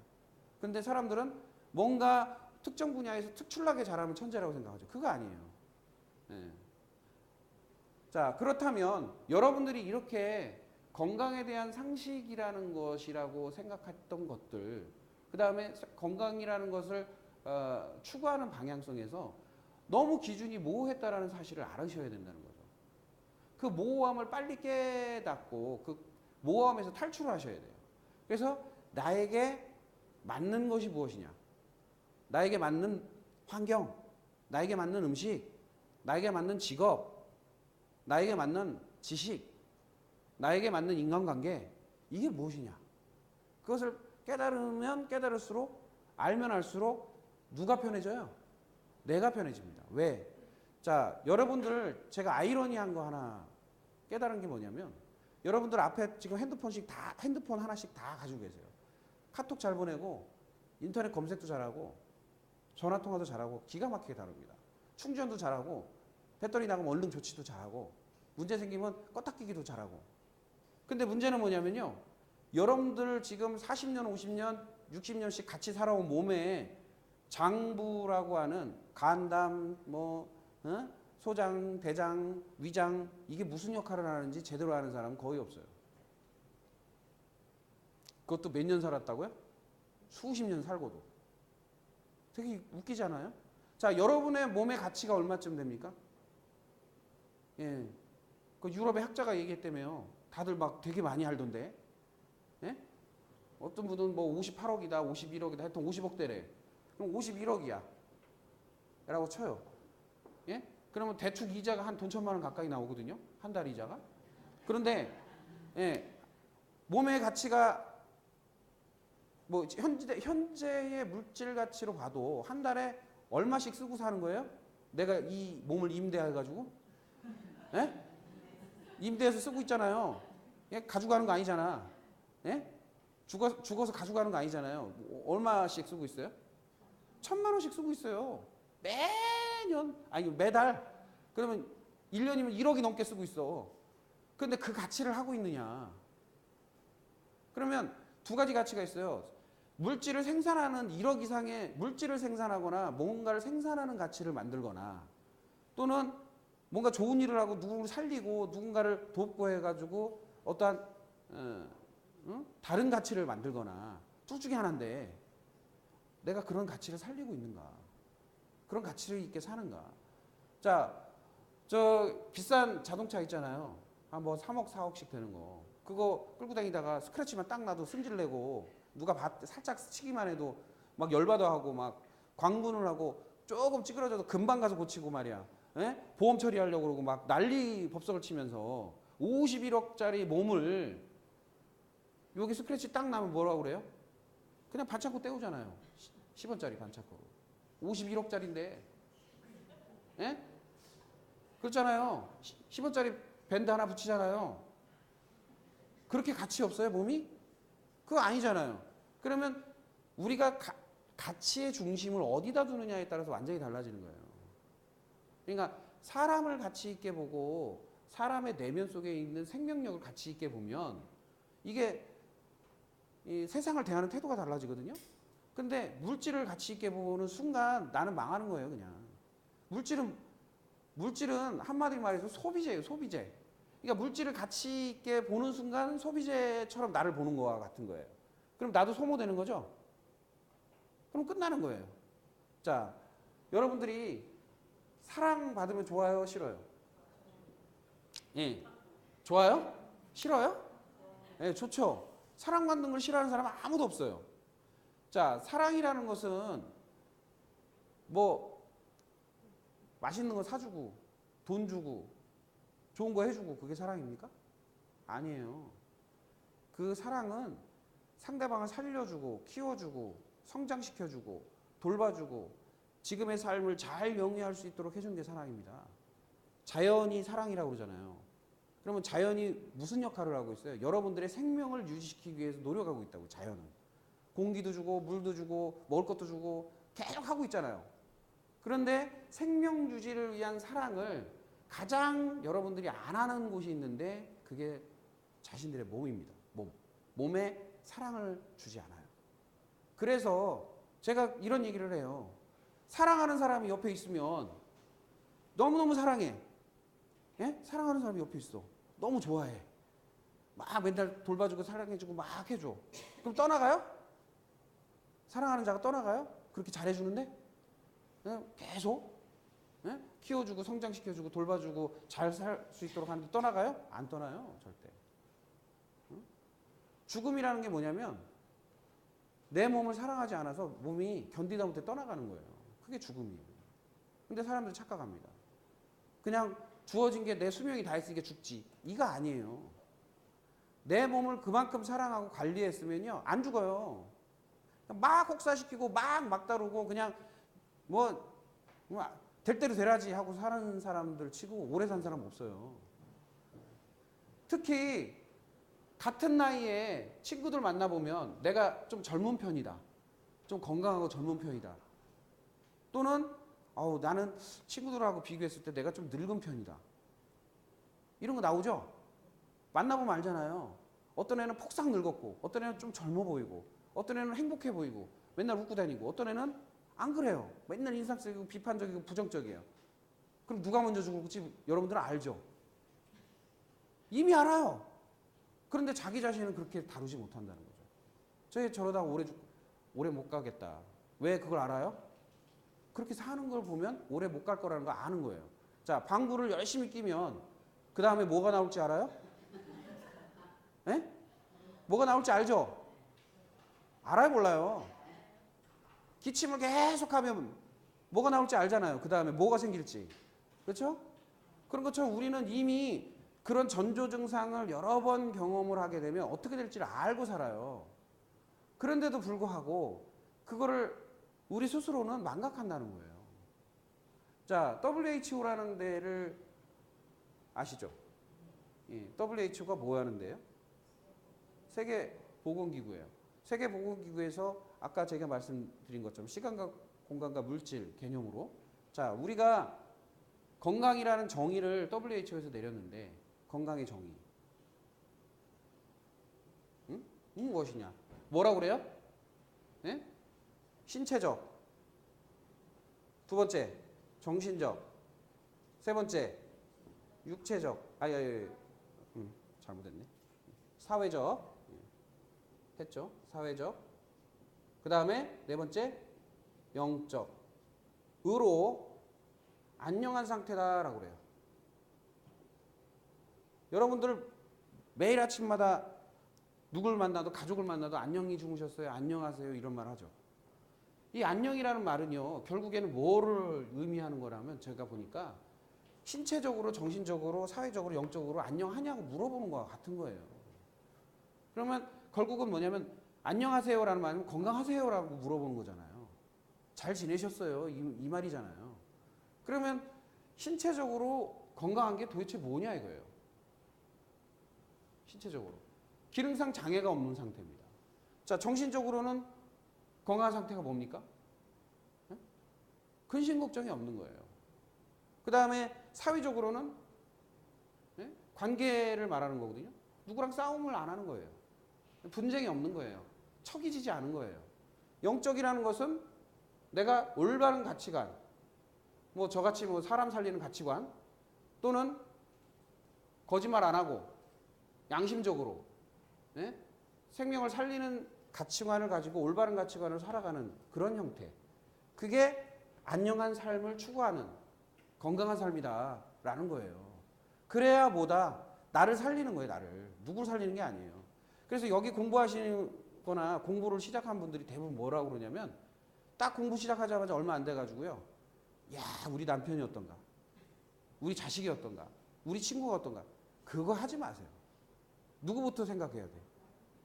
그런데 사람들은 뭔가 특정 분야에서 특출나게 잘하면 천재라고 생각하죠. 그거 아니에요. 자, 그렇다면 여러분들이 이렇게 건강에 대한 상식이라는 것이라고 생각했던 것들, 그 다음에 건강이라는 것을 추구하는 방향성에서 너무 기준이 모호했다라는 사실을 알으셔야 된다는 거죠. 그 모호함을 빨리 깨닫고 그 모호함에서 탈출하셔야 돼요. 그래서 나에게 맞는 것이 무엇이냐, 나에게 맞는 환경, 나에게 맞는 음식, 나에게 맞는 직업, 나에게 맞는 지식, 나에게 맞는 인간관계, 이게 무엇이냐. 그것을 깨달으면 깨달을수록, 알면 알수록 누가 편해져요? 내가 편해집니다. 왜? 자, 여러분들 제가 아이러니한 거 하나 깨달은 게 뭐냐면, 여러분들 앞에 지금 핸드폰 하나씩 다 가지고 계세요. 카톡 잘 보내고 인터넷 검색도 잘하고 전화 통화도 잘하고 기가 막히게 다룹니다. 충전도 잘하고 배터리 나가면 얼른 조치도 잘하고 문제 생기면 껐다 끼기도 잘하고. 근데 문제는 뭐냐면요, 여러분들 지금 40년, 50년, 60년씩 같이 살아온 몸에 장부라고 하는 간담, 소장, 대장, 위장, 이게 무슨 역할을 하는지 제대로 아는 사람은 거의 없어요. 그것도 몇 년 살았다고요? 수십 년 살고도. 되게 웃기잖아요. 자, 여러분의 몸의 가치가 얼마쯤 됩니까? 예, 그 유럽의 학자가 얘기했다며요. 다들 막 되게 많이 알던데. 예? 어떤 분은 뭐 58억이다, 51억이다, 하여튼 50억대래. 그럼 51억이야. 라고 쳐요. 예? 그러면 대충 이자가 한 돈 1,000만 원 가까이 나오거든요. 한 달 이자가. 그런데, 예, 몸의 가치가 뭐 현재의 물질 가치로 봐도 한 달에 얼마씩 쓰고 사는 거예요? 내가 이 몸을 임대해가지고? 예? 임대해서 쓰고 있잖아요. 예? 가져가는 거 아니잖아. 예? 죽어서 가져가는 거 아니잖아요. 얼마씩 쓰고 있어요? 1,000만 원씩 쓰고 있어요. 매년, 아니 매달. 그러면 1년이면 1억이 넘게 쓰고 있어. 그런데 그 가치를 하고 있느냐. 그러면 두 가지 가치가 있어요. 물질을 생산하는 1억 이상의 물질을 생산하거나 뭔가를 생산하는 가치를 만들거나, 또는 뭔가 좋은 일을 하고 누구를 살리고 누군가를 돕고 해가지고 어떠한 다른 가치를 만들거나, 둘 중에 하나인데 내가 그런 가치를 살리고 있는가, 그런 가치를 있게 사는가. 자, 저 비싼 자동차 있잖아요. 한 뭐 3억 4억씩 되는 거, 그거 끌고 다니다가 스크래치만 딱 나도 승질내고 누가 살짝 스치기만 해도 막 열받아 하고 막 광분을 하고 조금 찌그러져도 금방 가서 고치고 말이야. 예? 보험 처리하려고 그러고 막 난리 법석을 치면서 51억짜리 몸을 여기 스크래치 딱 나면 뭐라고 그래요? 그냥 반창고 때우잖아요. 10원짜리 반창고로. 51억짜리인데. 예? 그렇잖아요. 10원짜리 밴드 하나 붙이잖아요. 그렇게 가치 없어요, 몸이? 그거 아니잖아요. 그러면 우리가 가치의 중심을 어디다 두느냐에 따라서 완전히 달라지는 거예요. 그러니까 사람을 가치 있게 보고 사람의 내면 속에 있는 생명력을 가치 있게 보면 이게 이 세상을 대하는 태도가 달라지거든요. 근데 물질을 가치 있게 보는 순간 나는 망하는 거예요, 그냥. 물질은 한마디로 말해서 소비재예요, 소비재. 그러니까 물질을 가치 있게 보는 순간 소비재처럼 나를 보는 거와 같은 거예요. 그럼 나도 소모되는 거죠? 그럼 끝나는 거예요. 자, 여러분들이 사랑받으면 좋아요, 싫어요? 예. 좋아요? 싫어요? 예, 좋죠. 사랑받는 걸 싫어하는 사람은 아무도 없어요. 자, 사랑이라는 것은 뭐 맛있는 거 사주고 돈 주고 좋은 거 해주고 그게 사랑입니까? 아니에요. 그 사랑은 상대방을 살려주고 키워주고 성장시켜주고 돌봐주고 지금의 삶을 잘 영위할 수 있도록 해주는 게 사랑입니다. 자연이 사랑이라고 그러잖아요. 그러면 자연이 무슨 역할을 하고 있어요? 여러분들의 생명을 유지시키기 위해서 노력하고 있다고. 자연은 공기도 주고 물도 주고 먹을 것도 주고 계속 하고 있잖아요. 그런데 생명 유지를 위한 사랑을 가장 여러분들이 안 하는 곳이 있는데 그게 자신들의 몸입니다. 몸에 사랑을 주지 않아요. 그래서 제가 이런 얘기를 해요. 사랑하는 사람이 옆에 있으면 너무너무 사랑해. 예? 사랑하는 사람이 옆에 있어. 너무 좋아해. 막 맨날 돌봐주고 사랑해주고 막 해줘. 그럼 떠나가요? 사랑하는 자가 떠나가요? 그렇게 잘해주는데? 예? 계속? 예? 키워주고 성장시켜주고 돌봐주고 잘 살 수 있도록 하는데 떠나가요? 안 떠나요. 절대. 응? 죽음이라는 게 뭐냐면 내 몸을 사랑하지 않아서 몸이 견디다 못해 떠나가는 거예요. 그게 죽음이에요. 근데 사람들이 착각합니다. 그냥 주어진 게 내 수명이 다 있으니까 죽지. 이거 아니에요. 내 몸을 그만큼 사랑하고 관리했으면요. 안 죽어요. 막 혹사시키고 막 다루고 그냥 될 대로 되라지 하고 사는 사람들 치고 오래 산 사람 없어요. 특히 같은 나이에 친구들 만나보면 내가 좀 젊은 편이다. 좀 건강하고 젊은 편이다. 또는 나는 친구들하고 비교했을 때 내가 좀 늙은 편이다. 이런 거 나오죠? 만나보면 알잖아요. 어떤 애는 폭삭 늙었고 어떤 애는 좀 젊어 보이고 어떤 애는 행복해 보이고 맨날 웃고 다니고 어떤 애는 안 그래요. 맨날 인상 쓰이고 비판적이고 부정적이에요. 그럼 누가 먼저 죽을지 여러분들은 알죠? 이미 알아요. 그런데 자기 자신은 그렇게 다루지 못한다는 거죠. 저러다 오래 못 가겠다. 왜 그걸 알아요? 그렇게 사는 걸 보면 오래 못 갈 거라는 거 아는 거예요. 자, 방구를 열심히 끼면 그 다음에 뭐가 나올지 알아요? 에? 뭐가 나올지 알죠? 알아요, 몰라요? 기침을 계속하면 뭐가 나올지 알잖아요. 그 다음에 뭐가 생길지. 그렇죠? 그런 것처럼 우리는 이미 그런 전조 증상을 여러 번 경험을 하게 되면 어떻게 될지를 알고 살아요. 그런데도 불구하고 그거를 우리 스스로는 망각한다는 거예요. 자, WHO라는 데를 아시죠? 예, WHO가 뭐 하는데요? 세계보건기구예요. 세계보건기구에서 아까 제가 말씀드린 것처럼 시간과 공간과 물질 개념으로 자, 우리가 건강이라는 정의를 WHO에서 내렸는데 건강의 정의. 응? 무엇이냐? 뭐라고 그래요? 예? 신체적. 두 번째, 정신적. 세 번째, 육체적. 잘못했네. 사회적. 했죠? 사회적. 그 다음에 네 번째, 영적. 으로 안녕한 상태다라고 그래요. 여러분들 매일 아침마다 누굴 만나도 가족을 만나도 안녕히 주무셨어요? 안녕하세요? 이런 말 하죠. 이 안녕이라는 말은요. 결국에는 뭐를 의미하는 거라면 제가 보니까 신체적으로 정신적으로 사회적으로 영적으로 안녕하냐고 물어보는 거와 같은 거예요. 그러면 결국은 뭐냐면 안녕하세요라는 말은 건강하세요라고 물어보는 거잖아요. 잘 지내셨어요? 이 말이잖아요. 그러면 신체적으로 건강한 게 도대체 뭐냐 이거예요. 신체적으로. 기능상 장애가 없는 상태입니다. 자, 정신적으로는 건강한 상태가 뭡니까? 네? 근심 걱정이 없는 거예요. 그 다음에 사회적으로는 네? 관계를 말하는 거거든요. 누구랑 싸움을 안 하는 거예요. 분쟁이 없는 거예요. 척이 지지 않은 거예요. 영적이라는 것은 내가 올바른 가치관, 저같이 사람 살리는 가치관 또는 거짓말 안 하고 양심적으로 네? 생명을 살리는 가치관을 가지고 올바른 가치관을 살아가는 그런 형태. 그게 안녕한 삶을 추구하는 건강한 삶이다라는 거예요. 그래야 뭐다? 나를 살리는 거예요. 나를. 누구를 살리는 게 아니에요. 그래서 여기 공부하시거나 공부를 시작한 분들이 대부분 뭐라고 그러냐면 딱 공부 시작하자마자 얼마 안 돼가지고요. 야, 우리 남편이 어떤가? 우리 자식이 어떤가? 우리 친구가 어떤가? 그거 하지 마세요. 누구부터 생각해야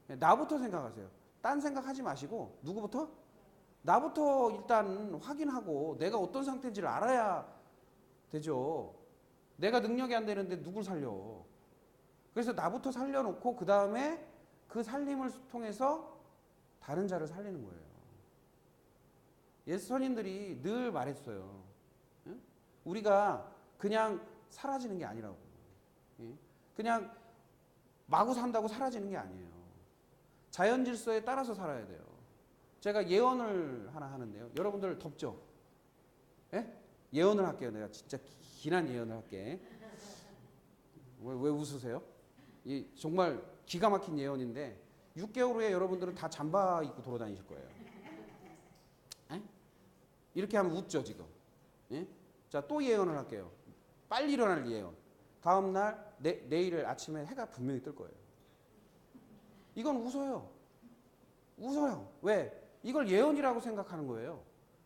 돼? 나부터 생각하세요. 딴 생각하지 마시고 누구부터? 나부터 일단 확인하고 내가 어떤 상태인지를 알아야 되죠. 내가 능력이 안 되는데 누굴 살려? 그래서 나부터 살려놓고 그 다음에 그 살림을 통해서 다른 자를 살리는 거예요. 예수 선인들이 늘 말했어요. 우리가 그냥 사라지는 게 아니라고. 그냥 마구 산다고 사라지는 게 아니에요. 자연 질서에 따라서 살아야 돼요. 제가 예언을 하나 하는데요. 여러분들 덥죠? 예? 예언을 할게요. 내가 진짜 긴한 예언을 할게. 왜 웃으세요? 이 정말 기가 막힌 예언인데 6개월 후에 여러분들은 다 잠바 입고 돌아다니실 거예요. 에? 이렇게 하면 웃죠 지금. 예? 자, 또 예언을 할게요. 빨리 일어날 예언. 다음 날 내일 아침에 해가 분명히 뜰 거예요. 이건 웃어요. 웃어요. 왜? 이걸 예언이라고 생각하는 거예요.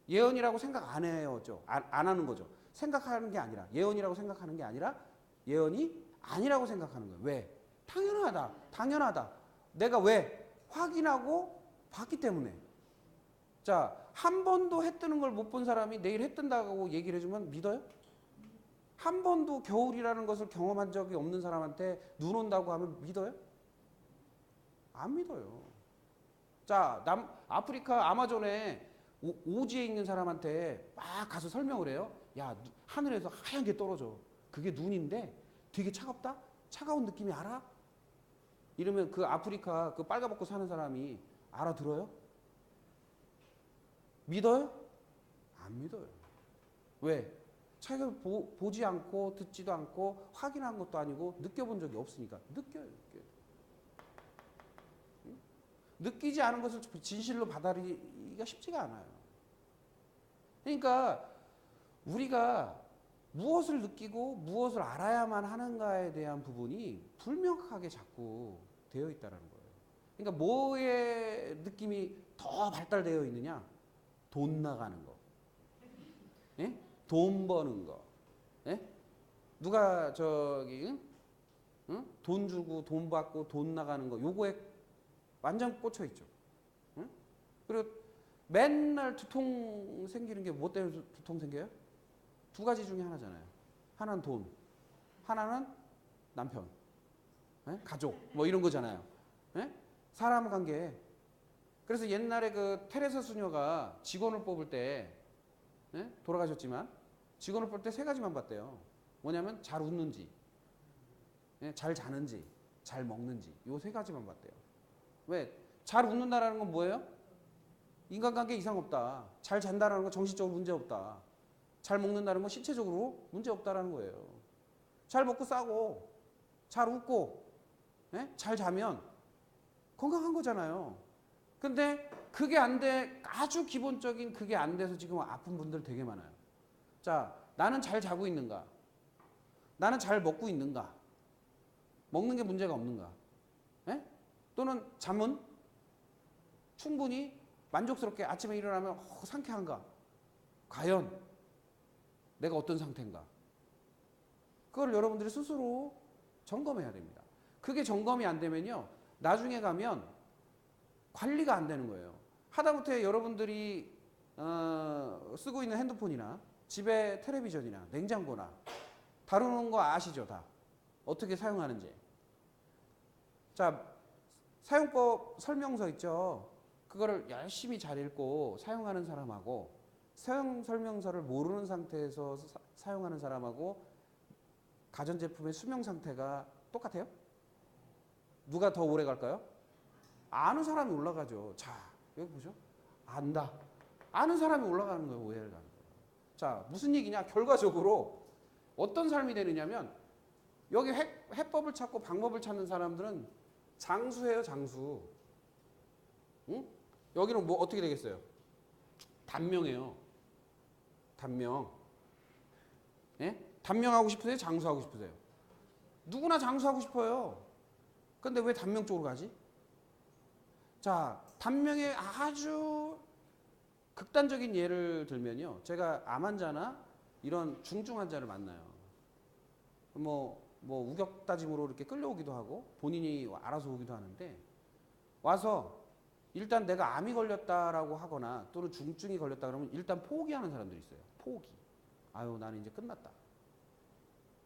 예언이라고 생각 안 해요. 안 하는 거죠. 생각하는 게 아니라 예언이라고 생각하는 게 아니라 예언이 아니라고 생각하는 거예요. 왜? 당연하다. 당연하다. 내가 왜? 확인하고 봤기 때문에. 자, 한 번도 해 뜨는 걸 못 본 사람이 내일 해 뜬다고 얘기를 해주면 믿어요? 한 번도 겨울이라는 것을 경험한 적이 없는 사람한테 눈 온다고 하면 믿어요? 안 믿어요. 자, 아프리카 아마존에 오지에 있는 사람한테 막 가서 설명을 해요. 야, 하늘에서 하얀 게 떨어져. 그게 눈인데 되게 차갑다? 차가운 느낌이 알아? 이러면 그 아프리카 그 빨가벗고 사는 사람이 알아들어요? 믿어요? 안 믿어요. 왜? 자기가 보지 않고 듣지도 않고 확인한 것도 아니고 느껴본 적이 없으니까 느껴요. 느끼지 않은 것을 진실로 받아들이기가 쉽지가 않아요. 그러니까 우리가 무엇을 느끼고 무엇을 알아야만 하는가에 대한 부분이 불명확하게 자꾸 되어 있다는 거예요. 그러니까 뭐의 느낌이 더 발달되어 있느냐? 돈 나가는 거. 예? 돈 버는 거. 예? 누가 응? 돈 주고 돈 받고 돈 나가는 거 요거에 완전 꽂혀 있죠. 응? 그리고 맨날 두통 생기는 게 뭐 때문에 두통 생겨요? 두 가지 중에 하나잖아요. 하나는 돈, 하나는 남편, 예? 가족, 뭐 이런 거잖아요. 예? 사람 관계. 그래서 옛날에 그 테레사 수녀가 직원을 뽑을 때 예? 돌아가셨지만 직원을 뽑을 때 세 가지만 봤대요. 뭐냐면 잘 웃는지, 예? 잘 자는지, 잘 먹는지 요 세 가지만 봤대요. 왜? 잘 웃는다라는 건 뭐예요? 인간관계 이상 없다. 잘 잔다라는 건 정신적으로 문제 없다. 잘 먹는다는 건 신체적으로 문제 없다라는 거예요. 잘 먹고 싸고 잘 웃고 예? 잘 자면 건강한 거잖아요. 근데 그게 안 돼. 아주 기본적인 그게 안 돼서 지금 아픈 분들 되게 많아요. 자, 나는 잘 자고 있는가? 나는 잘 먹고 있는가? 먹는 게 문제가 없는가? 예? 또는 잠은 충분히 만족스럽게 아침에 일어나면 상쾌한가? 과연 내가 어떤 상태인가? 그걸 여러분들이 스스로 점검해야 됩니다. 그게 점검이 안 되면요. 나중에 가면 관리가 안 되는 거예요. 하다못해 여러분들이 쓰고 있는 핸드폰이나 집에 텔레비전이나 냉장고나 다루는 거 아시죠? 다. 어떻게 사용하는지. 자, 사용법 설명서 있죠? 그거를 열심히 잘 읽고 사용하는 사람하고 사용 설명서를 모르는 상태에서 사용하는 사람하고 가전제품의 수명 상태가 똑같아요? 누가 더 오래 갈까요? 아는 사람이 올라가죠. 자, 여기 보죠. 안다. 아는 사람이 올라가는 거예요. 오해를 가는 거예요. 자, 무슨 얘기냐? 결과적으로 어떤 삶이 되느냐면 여기 해법을 찾고 방법을 찾는 사람들은 장수예요, 장수. 응? 여기는 뭐 어떻게 되겠어요? 단명해요. 단명. 예? 단명하고 싶으세요? 장수하고 싶으세요? 누구나 장수하고 싶어요. 근데 왜 단명 쪽으로 가지? 자, 단명의 아주 극단적인 예를 들면요. 제가 암 환자나 이런 중증 환자를 만나요. 뭐 우격다짐으로 이렇게 끌려오기도 하고 본인이 알아서 오기도 하는데 와서 일단 내가 암이 걸렸다라고 하거나 또는 중증이 걸렸다 그러면 일단 포기하는 사람들이 있어요. 포기. 아유, 나는 이제 끝났다.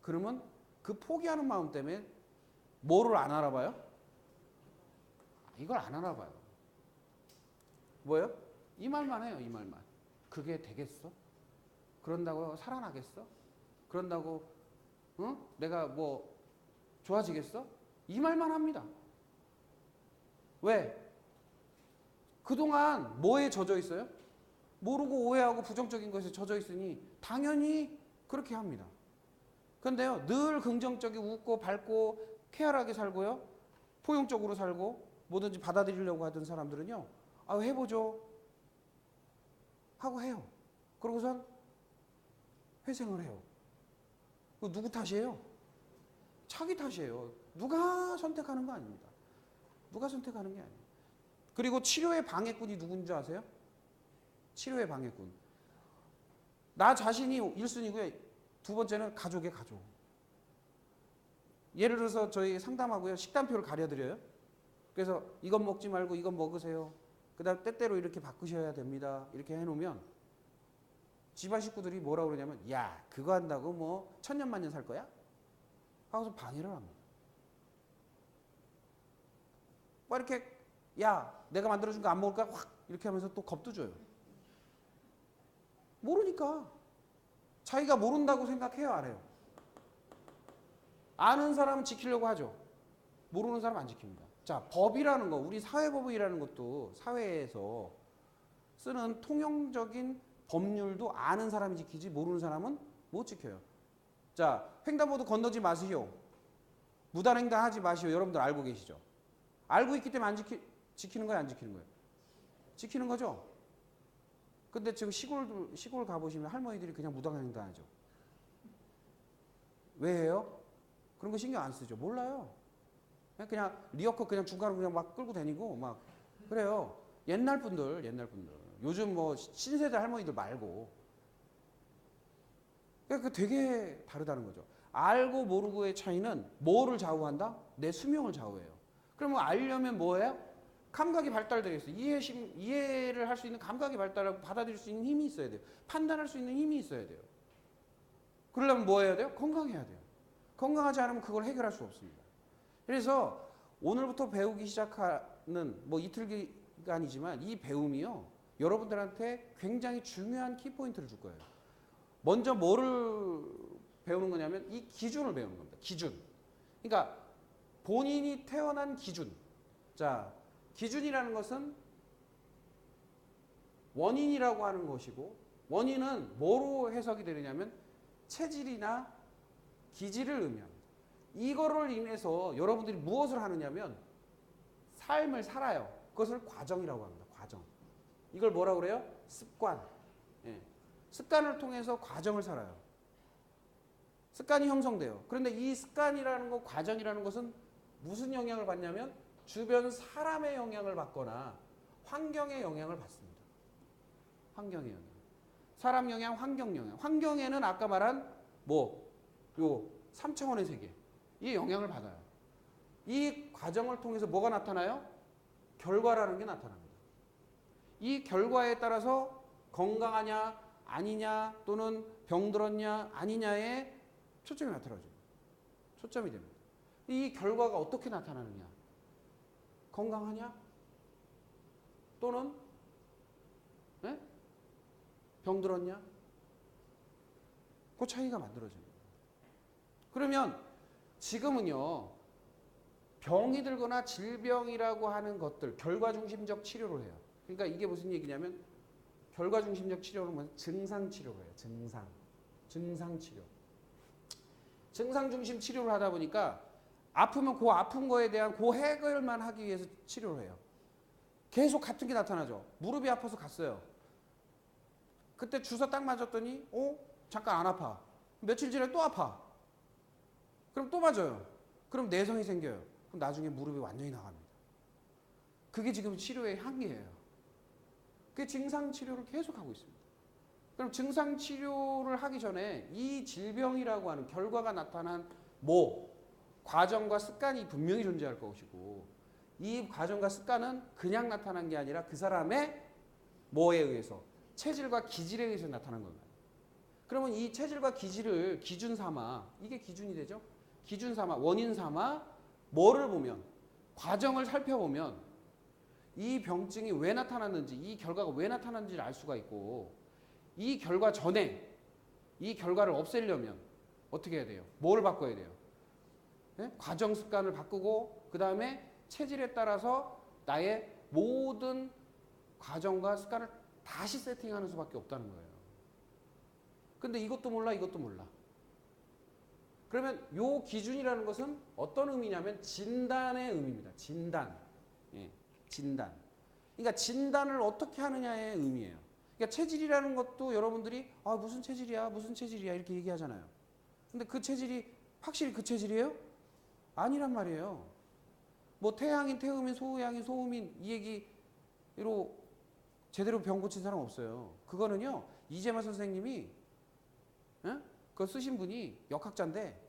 그러면 그 포기하는 마음 때문에 뭐를 안 알아봐요? 이걸 안 알아봐요. 뭐예요? 이 말만 해요. 이 말만. 그게 되겠어? 그런다고 살아나겠어? 그런다고 응? 내가 뭐 좋아지겠어? 이 말만 합니다. 왜? 그동안 뭐에 젖어 있어요? 모르고 오해하고 부정적인 것에 젖어 있으니 당연히 그렇게 합니다. 근데요, 늘 긍정적이고 웃고 밝고 쾌활하게 살고요, 포용적으로 살고 뭐든지 받아들이려고 하던 사람들은요, 아, 해보죠 하고 해요. 그러고선 회생을 해요. 그 누구 탓이에요? 자기 탓이에요. 누가 선택하는 거 아닙니다. 누가 선택하는 게 아니에요. 그리고 치료의 방해꾼이 누군지 줄 아세요? 치료의 방해꾼. 나 자신이 1순위고요. 두 번째는 가족의 가족. 예를 들어서 저희 상담하고요, 식단표를 가려드려요. 그래서 이건 먹지 말고 이건 먹으세요. 그 다음 때때로 이렇게 바꾸셔야 됩니다. 이렇게 해놓으면 집안 식구들이 뭐라고 그러냐면, 야, 그거 한다고 뭐 천년만년 살 거야? 하고서 방해를 합니다. 뭐 이렇게, 야, 내가 만들어준 거 안 먹을까? 확 이렇게 하면서 또 겁도 줘요. 모르니까. 자기가 모른다고 생각해요, 안 해요? 아는 사람은 지키려고 하죠. 모르는 사람은 안 지킵니다. 자, 법이라는 거, 우리 사회법이라는 것도 사회에서 쓰는 통용적인 법률도 아는 사람이 지키지 모르는 사람은 못 지켜요. 자, 횡단보도 건너지 마시오. 무단횡단 하지 마시오. 여러분들 알고 계시죠? 알고 있기 때문에 지키는 거예요, 안 지키는 거예요? 지키는 거죠? 근데 지금 시골 가보시면 할머니들이 그냥 무단횡단 하죠. 왜 해요? 그런 거 신경 안 쓰죠. 몰라요. 그냥 리어커 그냥 중간으로 그냥 막 끌고 다니고 막 그래요. 옛날 분들. 요즘 뭐 신세대 할머니들 말고. 그러니까 되게 다르다는 거죠. 알고 모르고의 차이는 뭐를 좌우한다? 내 수명을 좌우해요. 그러면 알려면 뭐예요? 감각이 발달되겠어요. 이해를 할 수 있는 감각이 발달하고 받아들일 수 있는 힘이 있어야 돼요. 판단할 수 있는 힘이 있어야 돼요. 그러려면 뭐 해야 돼요? 건강해야 돼요. 건강하지 않으면 그걸 해결할 수 없습니다. 그래서 오늘부터 배우기 시작하는 뭐 이틀 기간이지만 이 배움이요, 여러분들한테 굉장히 중요한 키포인트를 줄 거예요. 먼저 뭐를 배우는 거냐면 이 기준을 배우는 겁니다. 기준. 그러니까 본인이 태어난 기준. 자, 기준이라는 것은 원인이라고 하는 것이고, 원인은 뭐로 해석이 되느냐면 체질이나 기질을 의미합니다. 이거를 인해서 여러분들이 무엇을 하느냐면 삶을 살아요. 그것을 과정이라고 합니다. 과정. 이걸 뭐라고 그래요? 습관. 예. 습관을 통해서 과정을 살아요. 습관이 형성돼요. 그런데 이 습관이라는 것, 과정이라는 것은 무슨 영향을 받냐면 주변 사람의 영향을 받거나 환경의 영향을 받습니다. 환경의 영향. 사람 영향, 환경 영향. 환경에는 아까 말한 요 3차원의 세계. 이 영향을 받아요. 이 과정을 통해서 뭐가 나타나요? 결과라는 게 나타납니다. 이 결과에 따라서 건강하냐, 아니냐, 또는 병들었냐, 아니냐에 초점이 나타나죠. 초점이 됩니다. 이 결과가 어떻게 나타나느냐? 건강하냐? 또는 병들었냐? 그 차이가 만들어집니다. 그러면 지금은요, 병이 들거나 질병이라고 하는 것들, 결과중심적 치료를 해요. 그러니까 이게 무슨 얘기냐면 결과중심적 치료는 뭐냐? 증상치료를 해요. 증상치료. 증상중심 치료를 하다 보니까 아프면 그 아픈 거에 대한 그 해결만 하기 위해서 치료를 해요. 계속 같은 게 나타나죠. 무릎이 아파서 갔어요. 그때 주사 딱 맞았더니 잠깐 안 아파. 며칠 지나면 또 아파. 그럼 또 맞아요. 그럼 내성이 생겨요. 그럼 나중에 무릎이 완전히 나갑니다. 그게 지금 치료의 한계예요. 그게 증상치료를 계속하고 있습니다. 그럼 증상치료를 하기 전에 이 질병이라고 하는 결과가 나타난 과정과 습관이 분명히 존재할 것이고, 이 과정과 습관은 그냥 나타난 게 아니라 그 사람의 뭐에 의해서? 체질과 기질에 의해서 나타난 겁니다. 그러면 이 체질과 기질을 기준 삼아, 이게 기준이 되죠? 기준 삼아, 원인 삼아 뭐를 보면, 과정을 살펴보면 이 병증이 왜 나타났는지, 이 결과가 왜 나타났는지를 알 수가 있고, 이 결과 전에 이 결과를 없애려면 어떻게 해야 돼요? 뭐를 바꿔야 돼요? 네? 과정 습관을 바꾸고, 그 다음에 체질에 따라서 나의 모든 과정과 습관을 다시 세팅하는 수밖에 없다는 거예요. 근데 이것도 몰라. 그러면 요 기준이라는 것은 어떤 의미냐면 진단의 의미입니다. 진단. 예, 진단. 그러니까 진단을 어떻게 하느냐의 의미예요. 그러니까 체질이라는 것도 여러분들이 아, 무슨 체질이야, 무슨 체질이야 이렇게 얘기하잖아요. 근데 그 체질이 확실히 그 체질이에요? 아니란 말이에요. 뭐 태양인 태음인 소양인 소음인 이 얘기로 제대로 병 고친 사람 없어요. 그거는요 이재만 선생님이 그거 쓰신 분이 역학자인데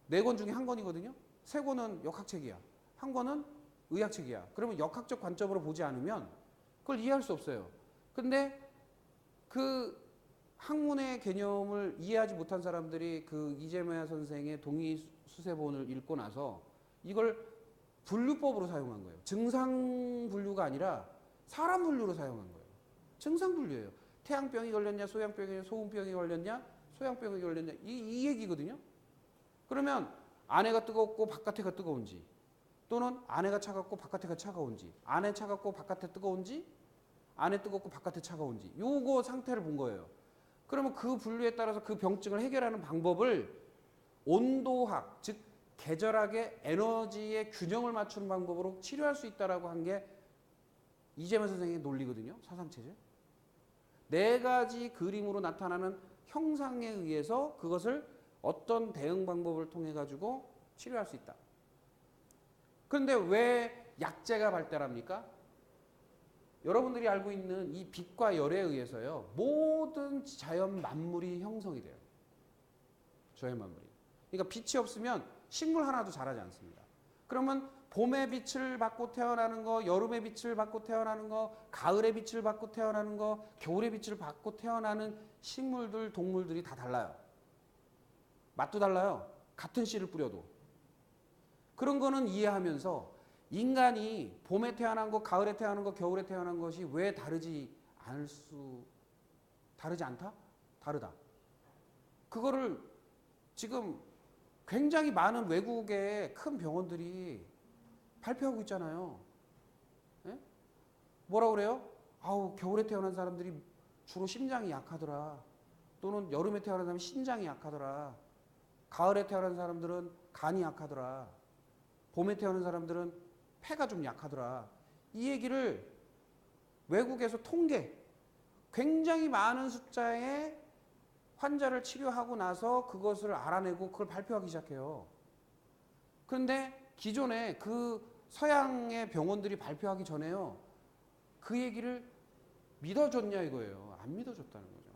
4권 중에 1권이거든요. 3권은 역학책이야. 1권은 의학책이야. 그러면 역학적 관점으로 보지 않으면 그걸 이해할 수 없어요. 근데 그 학문의 개념을 이해하지 못한 사람들이 그 이재만 선생의 동의수세본을 읽고 나서 이걸 분류법으로 사용한 거예요. 증상 분류가 아니라 사람 분류로 사용한 거예요. 증상 분류예요. 태양병이 걸렸냐, 소양병이 소음병이 걸렸냐, 소양병이 걸렸냐 이 얘기거든요. 그러면 안에가 뜨겁고 바깥에가 뜨거운지 또는 안에가 차갑고 바깥에가 차가운지 안에 차갑고 바깥에 뜨거운지 안에 뜨겁고 바깥에 차가운지 요거 상태를 본 거예요. 그러면 그 분류에 따라서 그 병증을 해결하는 방법을 온도학 즉 계절학의 에너지의 균형을 맞추는 방법으로 치료할 수 있다라고 한 게 이재만 선생의 논리거든요. 사상체제. 4가지 그림으로 나타나는 형상에 의해서 그것을 어떤 대응 방법을 통해 가지고 치료할 수 있다. 그런데 왜 약재가 발달합니까? 여러분들이 알고 있는 이 빛과 열에 의해서요. 모든 자연 만물이 형성이 돼요. 자연 만물이. 그러니까 빛이 없으면 식물 하나도 자라지 않습니다. 그러면 봄의 빛을 받고 태어나는 거, 여름의 빛을 받고 태어나는 거, 가을의 빛을 받고 태어나는 거, 겨울의 빛을 받고 태어나는 식물들, 동물들이 다 달라요. 맛도 달라요. 같은 씨를 뿌려도. 그런 거는 이해하면서 인간이 봄에 태어난 거, 가을에 태어난 거, 겨울에 태어난 것이 왜 다르지 않다? 다르다. 그거를 지금 굉장히 많은 외국의 큰 병원들이 발표하고 있잖아요. 예? 뭐라 그래요? 아우, 겨울에 태어난 사람들이 주로 심장이 약하더라. 또는 여름에 태어난 사람은 신장이 약하더라. 가을에 태어난 사람들은 간이 약하더라. 봄에 태어난 사람들은 폐가 좀 약하더라. 이 얘기를 외국에서 통계, 굉장히 많은 숫자의 환자를 치료하고 나서 그것을 알아내고 그걸 발표하기 시작해요. 그런데 기존에 그 서양의 병원들이 발표하기 전에요. 그 얘기를 믿어줬냐 이거예요. 안 믿어줬다는 거죠.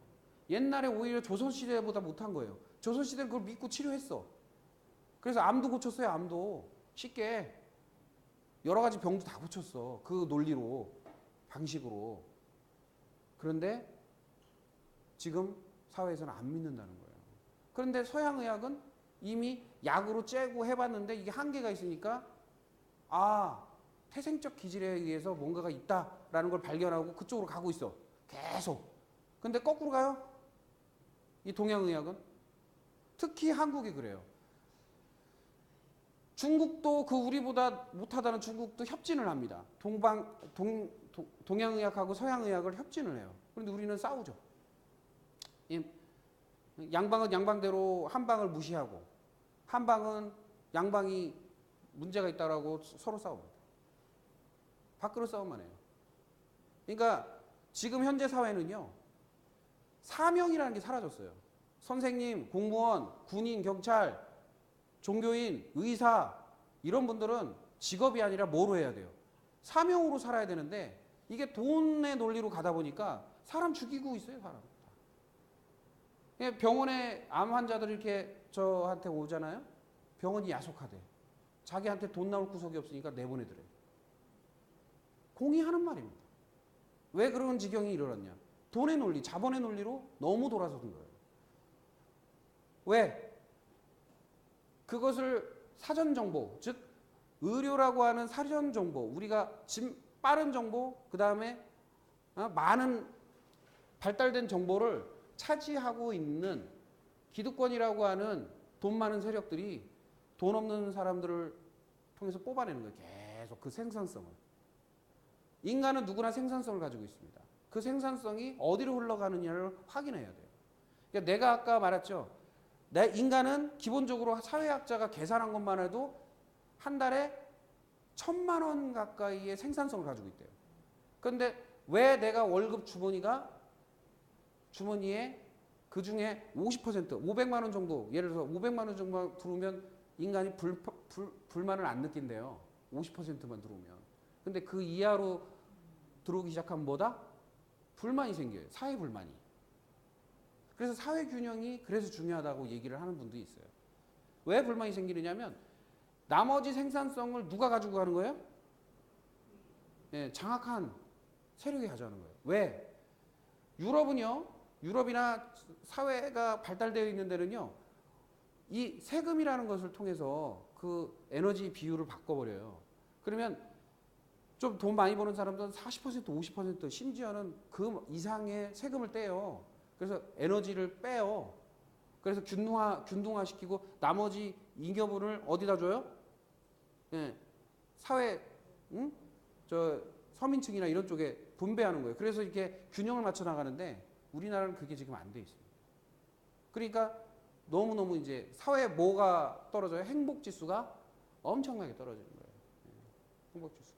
옛날에 오히려 조선시대보다 못한 거예요. 조선시대는 그걸 믿고 치료했어. 그래서 암도 고쳤어요. 암도. 쉽게. 여러 가지 병도 다 고쳤어. 그 논리로. 방식으로. 그런데 지금 사회에서는 안 믿는다는 거예요. 그런데 서양의학은 이미 약으로 째고 해봤는데 이게 한계가 있으니까 아, 태생적 기질에 의해서 뭔가가 있다라는 걸 발견하고 그쪽으로 가고 있어. 계속. 근데 거꾸로 가요. 이 동양의학은. 특히 한국이 그래요. 중국도 그 우리보다 못하다는 중국도 협진을 합니다. 동양의학하고 서양의학을 협진을 해요. 그런데 우리는 싸우죠. 양방은 양방대로 한방을 무시하고 한방은 양방이 문제가 있다라고 서로 싸웁니다. 밖으로 싸움만 해요. 그러니까 지금 현재 사회는요. 사명이라는 게 사라졌어요. 선생님, 공무원, 군인, 경찰, 종교인, 의사 이런 분들은 직업이 아니라 뭐로 해야 돼요? 사명으로 살아야 되는데 이게 돈의 논리로 가다 보니까 사람 죽이고 있어요. 사람. 병원에 암 환자들이 이렇게 저한테 오잖아요. 병원이 야속하대. 자기한테 돈 나올 구석이 없으니까 내보내더래. 공의하는 말입니다. 왜 그런 지경이 일어났냐? 돈의 논리, 자본의 논리로 너무 돌아서는 거예요. 왜? 그것을 사전 정보, 즉 의료라고 하는 사전 정보, 우리가 빠른 정보, 그 다음에 많은 발달된 정보를 차지하고 있는 기득권이라고 하는 돈 많은 세력들이 돈 없는 사람들을 통해서 뽑아내는 거예요. 계속 그 생산성을. 인간은 누구나 생산성을 가지고 있습니다. 그 생산성이 어디로 흘러가느냐를 확인해야 돼요. 그러니까 내가 아까 말했죠. 내 인간은 기본적으로 사회학자가 계산한 것만 해도 한 달에 1,000만 원 가까이의 생산성을 가지고 있대요. 그런데 왜 내가 월급 주머니에 그 중에 50%, 500만 원 정도, 예를 들어서 500만 원 정도 들어오면 인간이 불만을 안 느낀대요. 50%만 들어오면. 근데 그 이하로 들어오기 시작하면 뭐다? 불만이 생겨요. 사회 불만이. 그래서 사회 균형이 그래서 중요하다고 얘기를 하는 분도 있어요. 왜 불만이 생기느냐면 나머지 생산성을 누가 가지고 가는 거예요? 예, 장악한 세력이 가져가는 거예요. 왜? 유럽이나 사회가 발달되어 있는 데는요, 이 세금이라는 것을 통해서 그 에너지 비율을 바꿔버려요. 그러면 좀 돈 많이 버는 사람들은 40%, 50% 심지어는 그 이상의 세금을 떼요. 그래서 에너지를 빼요. 그래서 균등화시키고 나머지 잉여분을 어디다 줘요? 예, 사회, 응? 저 서민층이나 이런 쪽에 분배하는 거예요. 그래서 이렇게 균형을 맞춰 나가는데 우리나라는 그게 지금 안 돼 있어요. 그러니까 너무너무 이제 사회 뭐가 떨어져요? 행복 지수가 엄청나게 떨어지는 거예요. 행복 지수.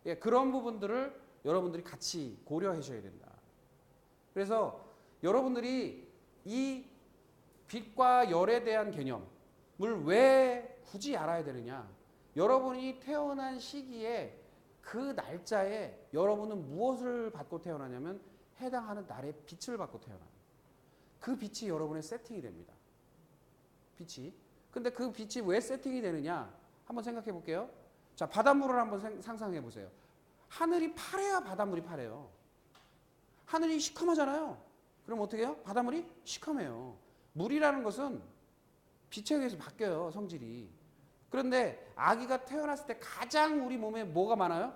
예, 그런 부분들을 여러분들이 같이 고려하셔야 된다. 그래서 여러분들이 이 빛과 열에 대한 개념을 왜 굳이 알아야 되느냐? 여러분이 태어난 시기에 그 날짜에 여러분은 무엇을 받고 태어나냐면 해당하는 날의 빛을 받고 태어나요. 그 빛이 여러분의 세팅이 됩니다. 빛이. 근데 그 빛이 왜 세팅이 되느냐? 한번 생각해 볼게요. 자, 바닷물을 한번 상상해 보세요. 하늘이 파래야 바닷물이 파래요. 하늘이 시커멓잖아요. 그럼 어떻게 해요? 바닷물이 시커매요. 물이라는 것은 빛에 의해서 바뀌어요, 성질이. 그런데 아기가 태어났을 때 가장 우리 몸에 뭐가 많아요?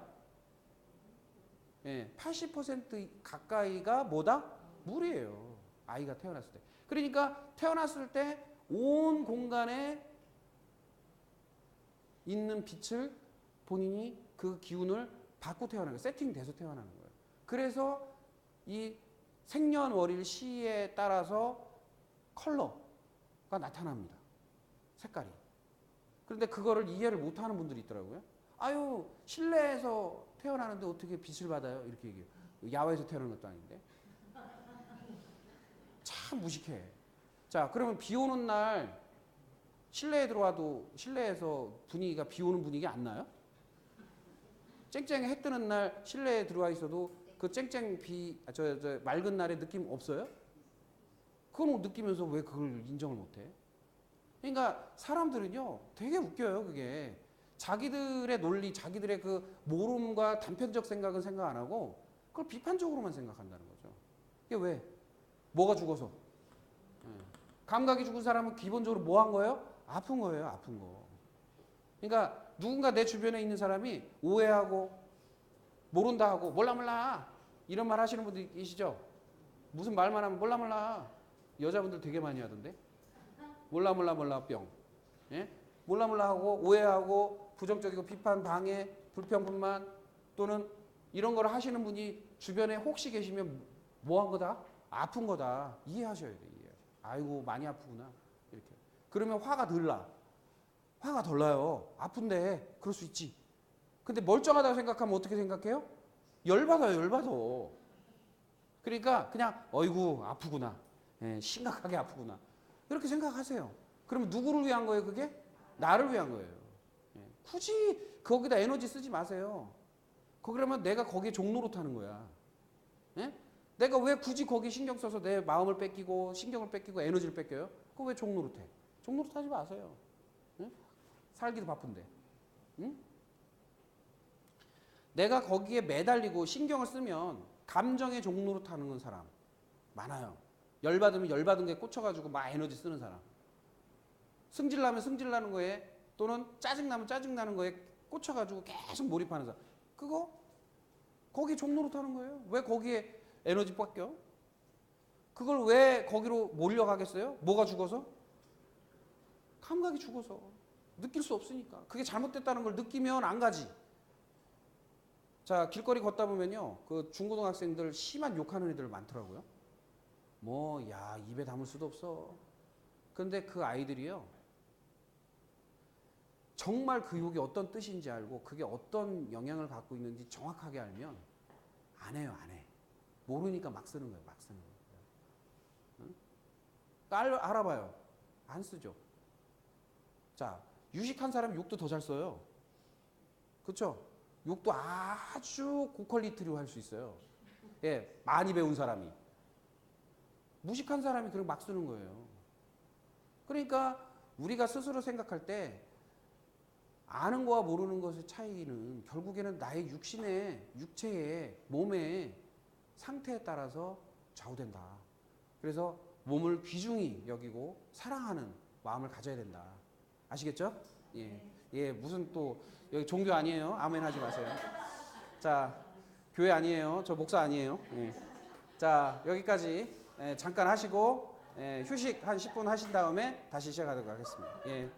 예, 80% 가까이가 뭐다? 물이에요. 아이가 태어났을 때. 그러니까 태어났을 때 온 공간에 있는 빛을 본인이 그 기운을 받고 태어나는 거예요. 세팅돼서 태어나는 거예요. 그래서 이 생년월일 시에 따라서 컬러가 나타납니다. 색깔이. 그런데 그거를 이해를 못하는 분들이 있더라고요. 아유, 실내에서 태어나는데 어떻게 빛을 받아요? 이렇게 얘기해요. 야외에서 태어난 것도 아닌데. 참 무식해. 자, 그러면 비 오는 날 실내에 들어와도 실내에서 분위기가 비 오는 분위기 안 나요? 쨍쨍 해 뜨는 날 실내에 들어와 있어도 그 쨍쨍 맑은 날의 느낌 없어요? 그건 느끼면서 왜 그걸 인정을 못해? 그러니까 사람들은요 되게 웃겨요. 그게 자기들의 논리, 자기들의 그 모름과 단편적 생각은 생각 안 하고 그걸 비판적으로만 생각한다는 거죠. 이게 왜? 뭐가 죽어서? 감각이 죽은 사람은 기본적으로 뭐 한 거예요? 아픈 거예요. 아픈 거. 그러니까 누군가 내 주변에 있는 사람이 오해하고 모른다 하고 몰라 이런 말 하시는 분들 계시죠? 무슨 말만 하면 몰라 여자분들 되게 많이 하던데 몰라 뿅. 예? 몰라 하고 오해하고 부정적이고 비판 방해 불평 불만 또는 이런 걸 하시는 분이 주변에 혹시 계시면 뭐 한 거다? 아픈 거다. 이해하셔야 돼. 아이고 많이 아프구나 이렇게. 그러면 화가 덜 나요. 아픈데 그럴 수 있지. 근데 멀쩡하다고 생각하면 어떻게 생각해요? 열받아. 그러니까 그냥 어이구 아프구나. 예, 심각하게 아프구나. 이렇게 생각하세요. 그러면 누구를 위한 거예요 그게? 나를 위한 거예요. 예, 굳이 거기다 에너지 쓰지 마세요. 그러면 내가 거기에 종노릇하는 거야. 예? 내가 왜 굳이 거기 신경 써서 내 마음을 뺏기고 신경을 뺏기고 에너지를 뺏겨요? 그거 왜 종노릇해? 종노릇하지 마세요. 응? 살기도 바쁜데. 응? 내가 거기에 매달리고 신경을 쓰면 감정에 종노릇하는 사람 많아요. 열받으면 열받은 게 꽂혀가지고 막 에너지 쓰는 사람. 승질나면 승질나는 거에 또는 짜증나면 짜증나는 거에 꽂혀가지고 계속 몰입하는 사람. 그거 거기에 종노릇하는 거예요. 왜 거기에 에너지 뺏겨? 그걸 왜 거기로 몰려가겠어요? 뭐가 죽어서? 감각이 죽어서. 느낄 수 없으니까. 그게 잘못됐다는 걸 느끼면 안 가지. 자, 길거리 걷다 보면요. 그 중고등학생들 심한 욕하는 애들 많더라고요. 뭐, 야, 입에 담을 수도 없어. 근데 그 아이들이요. 정말 그 욕이 어떤 뜻인지 알고 그게 어떤 영향을 갖고 있는지 정확하게 알면 안 해요, 안 해. 모르니까 막 쓰는 거예요, 막 쓰는 거예요. 응? 알아봐요. 안 쓰죠. 자, 유식한 사람이 욕도 더 잘 써요. 그렇죠? 욕도 아주 고퀄리티로 할 수 있어요. 예, 많이 배운 사람이. 무식한 사람이 그냥 막 쓰는 거예요. 그러니까 우리가 스스로 생각할 때 아는 거와 모르는 것의 차이는 결국에는 나의 육체의 몸의 상태에 따라서 좌우된다. 그래서 몸을 귀중히 여기고 사랑하는 마음을 가져야 된다. 아시겠죠? 예. 예, 무슨 또 여기 종교 아니에요. 아멘 하지 마세요. 자, 교회 아니에요. 저 목사 아니에요. 예. 자, 여기까지 잠깐 하시고 휴식 한 10분 하신 다음에 다시 시작하도록 하겠습니다. 예.